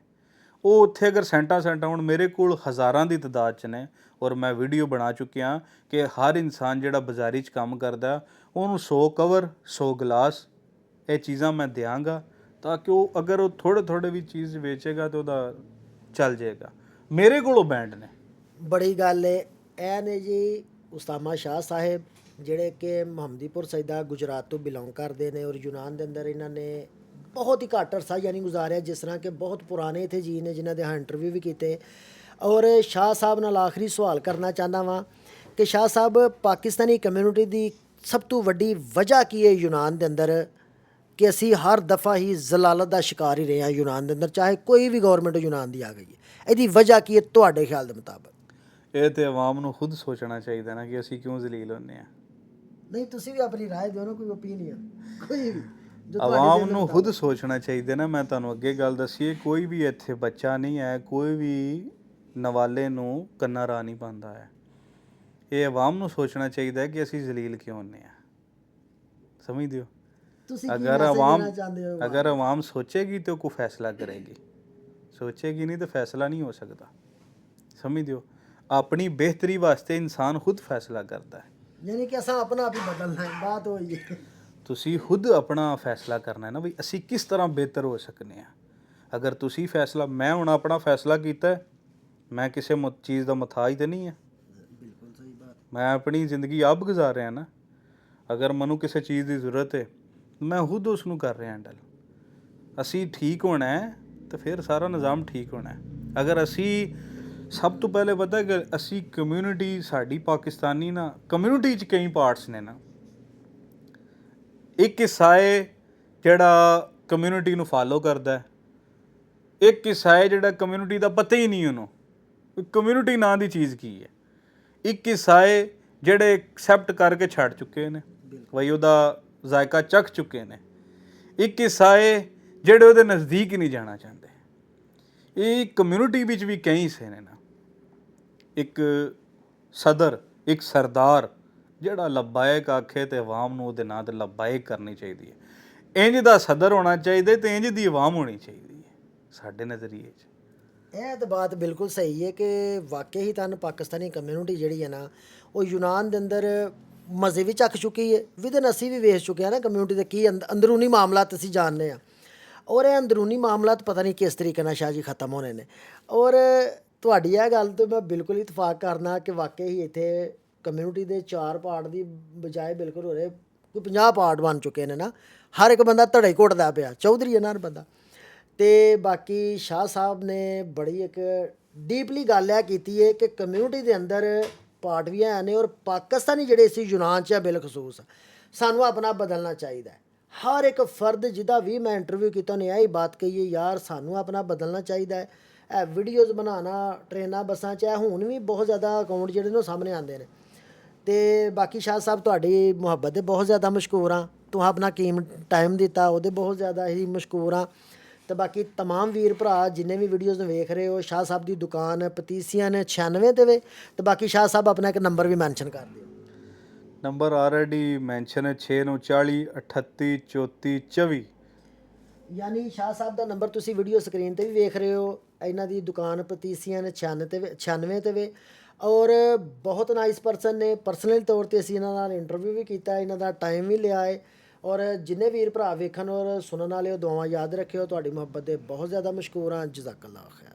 ਉਹ ਉੱਥੇ ਅਗਰ ਸੈਂਟਾਂ ਹੁਣ ਮੇਰੇ ਕੋਲ ਹਜ਼ਾਰਾਂ ਦੀ ਤਾਦਾਦ 'ਚ ਨੇ, ਔਰ ਮੈਂ ਵੀਡੀਓ ਬਣਾ ਚੁੱਕਿਆ ਕਿ ਹਰ ਇਨਸਾਨ ਜਿਹੜਾ ਬਾਜ਼ਾਰੀ 'ਚ ਕੰਮ ਕਰਦਾ ਉਹਨੂੰ 100 ਕਵਰ 100 ਗਲਾਸ ਇਹ ਚੀਜ਼ਾਂ ਮੈਂ ਦਿਆਂਗਾ, ਤਾਂ ਕਿ ਉਹ ਅਗਰ ਉਹ ਥੋੜ੍ਹੇ ਵੀ ਚੀਜ਼ ਵੇਚੇਗਾ ਤਾਂ ਉਹਦਾ ਚੱਲ ਜਾਏਗਾ। ਮੇਰੇ ਕੋਲੋਂ ਬੈਂਡ ਨੇ। ਬੜੀ ਗੱਲ ਹੈ। ਇਹ ਨੇ ਜੀ ਉਸਾਮਾ ਸ਼ਾਹ ਸਾਹਿਬ, ਜਿਹੜੇ ਕਿ ਮੁਹੰਮਦੀਪੁਰ ਸੈਦਾ ਗੁਜਰਾਤ ਤੋਂ ਬਿਲੋਂਗ ਕਰਦੇ ਨੇ, ਔਰ ਯੂਨਾਨ ਦੇ ਅੰਦਰ ਇਹਨਾਂ ਨੇ ਬਹੁਤ ਹੀ ਘੱਟ ਅਰਸਾ ਯਾਨੀ ਗੁਜ਼ਾਰਿਆ, ਜਿਸ ਤਰ੍ਹਾਂ ਕਿ ਬਹੁਤ ਪੁਰਾਣੇ ਇੱਥੇ ਜੀ ਨੇ ਜਿਨ੍ਹਾਂ ਦੇ ਹਾਂ ਇੰਟਰਵਿਊ ਵੀ ਕੀਤੇ। ਔਰ ਸ਼ਾਹ ਸਾਹਿਬ ਨਾਲ ਆਖਰੀ ਸਵਾਲ ਕਰਨਾ ਚਾਹੁੰਦਾ ਵਾਂ ਕਿ ਸ਼ਾਹ ਸਾਹਿਬ, ਪਾਕਿਸਤਾਨੀ ਕਮਿਊਨਿਟੀ ਦੀ ਸਭ ਤੋਂ ਵੱਡੀ ਵਜ੍ਹਾ ਕੀ ਹੈ ਯੂਨਾਨ ਦੇ ਅੰਦਰ ਕਿ ਅਸੀਂ ਹਰ ਦਫਾ ਹੀ ਜ਼ਲਾਲਤ ਦਾ ਸ਼ਿਕਾਰ ਹੀ ਰਹੇ ਹਾਂ ਯੂਨਾਨ ਦੇ ਅੰਦਰ, ਚਾਹੇ ਕੋਈ ਵੀ ਗੌਰਮੈਂਟ ਯੂਨਾਨ ਦੀ ਆ ਗਈ ਹੈ? ਇਹਦੀ ਵਜ੍ਹਾ ਕੀ ਹੈ ਤੁਹਾਡੇ ਖਿਆਲ ਦੇ ਮੁਤਾਬਕ? ਇਹ ਤੇ ਆਵਾਮ ਨੂੰ ਖੁਦ ਸੋਚਣਾ ਚਾਹੀਦਾ ਨਾ ਕਿ ਅਸੀਂ ਕਿਉਂ ਜ਼ਲੀਲ ਹੁੰਦੇ ਹਾਂ। ਨਹੀਂ, ਤੁਸੀਂ ਵੀ ਆਪਣੀ ਰਾਏ ਦਿਓ ਨਾ, ਕੋਈ ਓਪੀਨੀਅਨ ਕੋਈ ਵੀ ਆਵਾਮ ਨੂੰ ਖੁਦ ਸੋਚਣਾ ਚਾਹੀਦਾ ਨਾ। ਮੈਂ ਤੁਹਾਨੂੰ ਅੱਗੇ ਗੱਲ ਦੱਸੀ, ਕੋਈ ਵੀ ਇੱਥੇ ਬੱਚਾ ਨਹੀਂ ਹੈ, ਕੋਈ ਵੀ ਨਵਾਲੇ ਨੂੰ ਕੰਨਾ ਰਾਹ ਨਹੀਂ ਪਾਉਂਦਾ ਹੈ। ਇਹ ਆਵਾਮ ਨੂੰ ਸੋਚਣਾ ਚਾਹੀਦਾ ਕਿ ਅਸੀਂ ਜ਼ਲੀਲ ਕਿਉਂ ਹੁੰਦੇ ਹਾਂ। ਸਮਝਦੇ ਹੋ? ਅਗਰ ਆਵਾਮ ਸੋਚੇਗੀ ਤਾਂ ਕੋਈ ਫੈਸਲਾ ਕਰੇਗੀ, ਸੋਚੇਗੀ ਨਹੀਂ ਤਾਂ ਫੈਸਲਾ ਨਹੀਂ ਹੋ ਸਕਦਾ। ਸਮਝਦੇ ਹੋ? ਆਪਣੀ ਬਿਹਤਰੀ ਵਾਸਤੇ ਇਨਸਾਨ ਖੁਦ ਫੈਸਲਾ ਕਰਦਾ ਹੈ। ਯਾਨੀ ਕਿ ਅਸਾਂ ਆਪਣਾ ਆਪ ਹੀ ਬਦਲਣਾ ਹੈ, ਬਾਤ ਹੋਈ ਹੈ। ਤੁਸੀਂ ਖੁਦ ਆਪਣਾ ਫੈਸਲਾ ਕਰਨਾ ਹੈ ਨਾ ਵੀ ਅਸੀਂ ਕਿਸ ਤਰ੍ਹਾਂ ਬਿਹਤਰ ਹੋ ਸਕਨੇ ਹਾਂ। ਅਗਰ ਤੁਸੀਂ ਫੈਸਲਾ, ਮੈਂ ਹੁਣ ਆਪਣਾ ਫੈਸਲਾ ਕੀਤਾ, ਮੈਂ ਕਿਸੇ ਚੀਜ਼ ਦਾ ਮੁਤਾਜ ਤਾਂ ਨਹੀਂ ਹੈ। ਬਿਲਕੁਲ ਸਹੀ ਬਾਤ। ਮੈਂ ਆਪਣੀ ਜ਼ਿੰਦਗੀ ਆਪ ਗੁਜ਼ਾਰ ਰਿਹਾ ਨਾ। ਅਗਰ ਮੈਨੂੰ ਕਿਸੇ ਚੀਜ਼ ਦੀ ਜ਼ਰੂਰਤ ਹੈ, ਮੈਂ ਖੁਦ ਉਸ ਨੂੰ ਕਰ ਰਿਹਾ ਹੈਂਡਲ। ਅਸੀਂ ਠੀਕ ਹੋਣਾ ਹੈ ਤਾਂ ਫਿਰ ਸਾਰਾ ਨਿਜ਼ਾਮ ਠੀਕ ਹੋਣਾ ਹੈ। ਅਗਰ ਅਸੀਂ ਸਭ ਤੋਂ ਪਹਿਲੇ ਪਤਾ ਕਿ ਅਸੀਂ ਕਮਿਊਨਿਟੀ ਸਾਡੀ ਪਾਕਿਸਤਾਨੀ ਨਾ, ਕਮਿਊਨਿਟੀ 'ਚ ਕਈ ਪਾਰਟਸ ਨੇ ਨਾ। ਇੱਕ ਹਿੱਸਾ ਹੈ ਜਿਹੜਾ ਕਮਿਊਨਿਟੀ ਨੂੰ ਫਾਲੋ ਕਰਦਾ ਹੈ, ਇੱਕ ਹਿੱਸਾ ਹੈ ਜਿਹੜਾ ਕਮਿਊਨਿਟੀ ਦਾ ਪਤਾ ਹੀ ਨਹੀਂ ਉਹਨੂੰ ਕਮਿਊਨਿਟੀ ਨਾਂ ਦੀ ਚੀਜ਼ ਕੀ ਹੈ। ਇੱਕ ਹਿੱਸਾ ਹੈ ਜਿਹੜੇ ਐਕਸੈਪਟ ਕਰਕੇ ਛੱਡ ਚੁੱਕੇ ਨੇ। ਬਈ ਉਹਦਾ ਜ਼ਾਇਕਾ ਚੱਖ ਚੁੱਕੇ ਨੇ। ਇੱਕ ਹਿੱਸਾ ਹੈ ਜਿਹੜੇ ਉਹਦੇ ਨਜ਼ਦੀਕ ਹੀ ਨਹੀਂ ਜਾਣਾ ਚਾਹੁੰਦੇ। ਇਹ ਕਮਿਊਨਿਟੀ ਵਿੱਚ ਵੀ ਕਈ ਹਿੱਸੇ ਨੇ ਨਾ, ਇੱਕ ਸਦਰ, ਇੱਕ ਸਰਦਾਰ ਜਿਹੜਾ ਲੱਬਾਇਕ ਆਖੇ ਤੇ ਆਵਾਮ ਨੂੰ ਉਹਦੇ ਨਾਂ ਤੇ ਲੱਬਾਇਕ ਕਰਨੀ ਚਾਹੀਦੀ ਹੈ। ਇੰਜ ਦਾ ਸਦਰ ਹੋਣਾ ਚਾਹੀਦਾ ਤੇ ਇੰਜ ਦੀ ਆਵਾਮ ਹੋਣੀ ਚਾਹੀਦੀ ਹੈ ਸਾਡੇ ਨਜ਼ਰੀਏ 'ਚ। ਇਹ ਤਾਂ ਬਾਤ ਬਿਲਕੁਲ ਸਹੀ ਹੈ ਕਿ ਵਾਕਈ ਹੀ ਤੁਹਾਨੂੰ ਪਾਕਿਸਤਾਨੀ ਕਮਿਊਨਿਟੀ ਜਿਹੜੀ ਹੈ ਨਾ ਉਹ ਯੂਨਾਨ ਦੇ ਅੰਦਰ ਮਜ਼ੇ ਵੀ ਚੱਕ ਚੁੱਕੀ ਹੈ। ਵਿਦਨ ਅਸੀਂ ਵੀ ਵੇਖ ਚੁੱਕੇ ਹਾਂ ਨਾ ਕਮਿਊਨਿਟੀ ਦੇ ਕੀ ਅੰਦਰੂਨੀ ਮਾਮਲਾਤ ਅਸੀਂ ਜਾਣਦੇ ਹਾਂ। ਔਰ ਇਹ ਅੰਦਰੂਨੀ ਮਾਮਲਾਤ ਪਤਾ ਨਹੀਂ ਕਿਸ ਤਰੀਕੇ ਨਾਲ ਸ਼ਾਹ ਜੀ ਖਤਮ ਹੋਣੇ ਨੇ। ਔਰ ਤੁਹਾਡੀ ਇਹ ਗੱਲ ਤੋਂ ਮੈਂ ਬਿਲਕੁਲ ਇਤਫਾਕ ਕਰਨਾ ਕਿ ਵਾਕਈ ਹੀ ਇੱਥੇ ਕਮਿਊਨਿਟੀ ਦੇ 4 ਪਾਰਟ ਦੀ ਬਜਾਏ ਬਿਲਕੁਲ ਹੋ ਰਹੇ ਕੋਈ 50 ਪਾਰਟ ਬਣ ਚੁੱਕੇ ਨੇ ਨਾ। ਹਰ ਇੱਕ ਬੰਦਾ ਧੜੇ ਘੁੱਟਦਾ ਪਿਆ, ਚੌਧਰੀ ਇਹਨਾਂ ਬੰਦਾ। ਅਤੇ ਬਾਕੀ ਸ਼ਾਹ ਸਾਹਿਬ ਨੇ ਬੜੀ ਇੱਕ ਡੀਪਲੀ ਗੱਲ ਇਹ ਕੀਤੀ ਹੈ ਕਿ ਕਮਿਊਨਿਟੀ ਦੇ ਅੰਦਰ ਪਾਰਟ ਵੀ ਹੈ ਨੇ ਔਰ ਪਾਕਿਸਤਾਨੀ ਜਿਹੜੇ ਸੀ ਯੂਨਾਨ 'ਚ ਬਿਲਖਸੂਸ ਸਾਨੂੰ ਆਪਣਾ ਬਦਲਣਾ ਚਾਹੀਦਾ ਹੈ। ਹਰ ਇੱਕ ਫਰਦ ਜਿਹਦਾ ਵੀ ਮੈਂ ਇੰਟਰਵਿਊ ਕੀਤਾ ਉਹਨੇ ਇਹੀ ਬਾਤ ਕਹੀ ਹੈ, ਯਾਰ ਸਾਨੂੰ ਆਪਣਾ ਬਦਲਣਾ ਚਾਹੀਦਾ ਹੈ। ਇਹ ਵੀਡੀਓਜ਼ ਬਣਾਉਣਾ ਟ੍ਰੇਨਾਂ ਬੱਸਾਂ 'ਚ ਹੁਣ ਵੀ ਬਹੁਤ ਜ਼ਿਆਦਾ ਅਕਾਊਂਟ ਜਿਹੜੇ ਨੇ ਉਹ ਸਾਹਮਣੇ ਆਉਂਦੇ ਨੇ। ਅਤੇ ਬਾਕੀ ਸ਼ਾਹ ਸਾਹਿਬ ਤੁਹਾਡੀ ਮੁਹੱਬਤ ਦੇ ਬਹੁਤ ਜ਼ਿਆਦਾ ਮਸ਼ਕੂਰ ਹਾਂ। ਤੁਸੀਂ ਆਪਣਾ ਟਾਈਮ ਦਿੱਤਾ ਉਹਦੇ ਬਹੁਤ ਜ਼ਿਆਦਾ ਹੀ ਮਸ਼ਕੂਰ ਹਾਂ। ਅਤੇ ਬਾਕੀ ਤਮਾਮ ਵੀਰ ਭਰਾ ਜਿੰਨੇ ਵੀ ਵੀਡੀਓਜ਼ ਨੂੰ ਵੇਖ ਰਹੇ ਹੋ, ਸ਼ਾਹ ਸਾਹਿਬ ਦੀ ਦੁਕਾਨ ਪਤੀਸੀਅਨ 96 ਤੇ ਵੇ। ਅਤੇ ਬਾਕੀ ਸ਼ਾਹ ਸਾਹਿਬ ਆਪਣਾ ਇੱਕ ਨੰਬਰ ਵੀ ਮੈਂਸ਼ਨ ਕਰ ਦਿਓ। ਨੰਬਰ ਆਲਰੇਡੀ ਮੈਂਸ਼ਨ ਹੈ 6940 38 34 24। ਯਾਨੀ ਸ਼ਾਹ ਸਾਹਿਬ ਦਾ ਨੰਬਰ ਤੁਸੀਂ ਵੀਡੀਓ ਸਕਰੀਨ 'ਤੇ ਵੀ ਵੇਖ ਰਹੇ ਹੋ। ਇਹਨਾਂ ਦੀ ਦੁਕਾਨ ਪਤੀਸੀਅਨ 96 ਤੇ ਵੇ। ਔਰ ਬਹੁਤ ਨਾਈਸ ਪਰਸਨ ਨੇ। ਪਰਸਨਲ ਤੌਰ 'ਤੇ ਅਸੀਂ ਇਹਨਾਂ ਨਾਲ ਇੰਟਰਵਿਊ ਵੀ ਕੀਤਾ, ਇਹਨਾਂ ਦਾ ਟਾਈਮ ਵੀ ਲਿਆ ਹੈ। ਔਰ ਜਿੰਨੇ ਵੀਰ ਭਰਾ ਵੇਖਣ ਔਰ ਸੁਣਨ ਵਾਲੇ ਉਹ ਦੁਆਵਾਂ ਯਾਦ ਰੱਖਿਓ। ਤੁਹਾਡੀ ਮੁਹੱਬਤ ਦੇ ਬਹੁਤ ਜ਼ਿਆਦਾ ਮਸ਼ਕੂਰ ਹਾਂ। ਜਜ਼ਾਕੱਲਾ ਖੈਰ।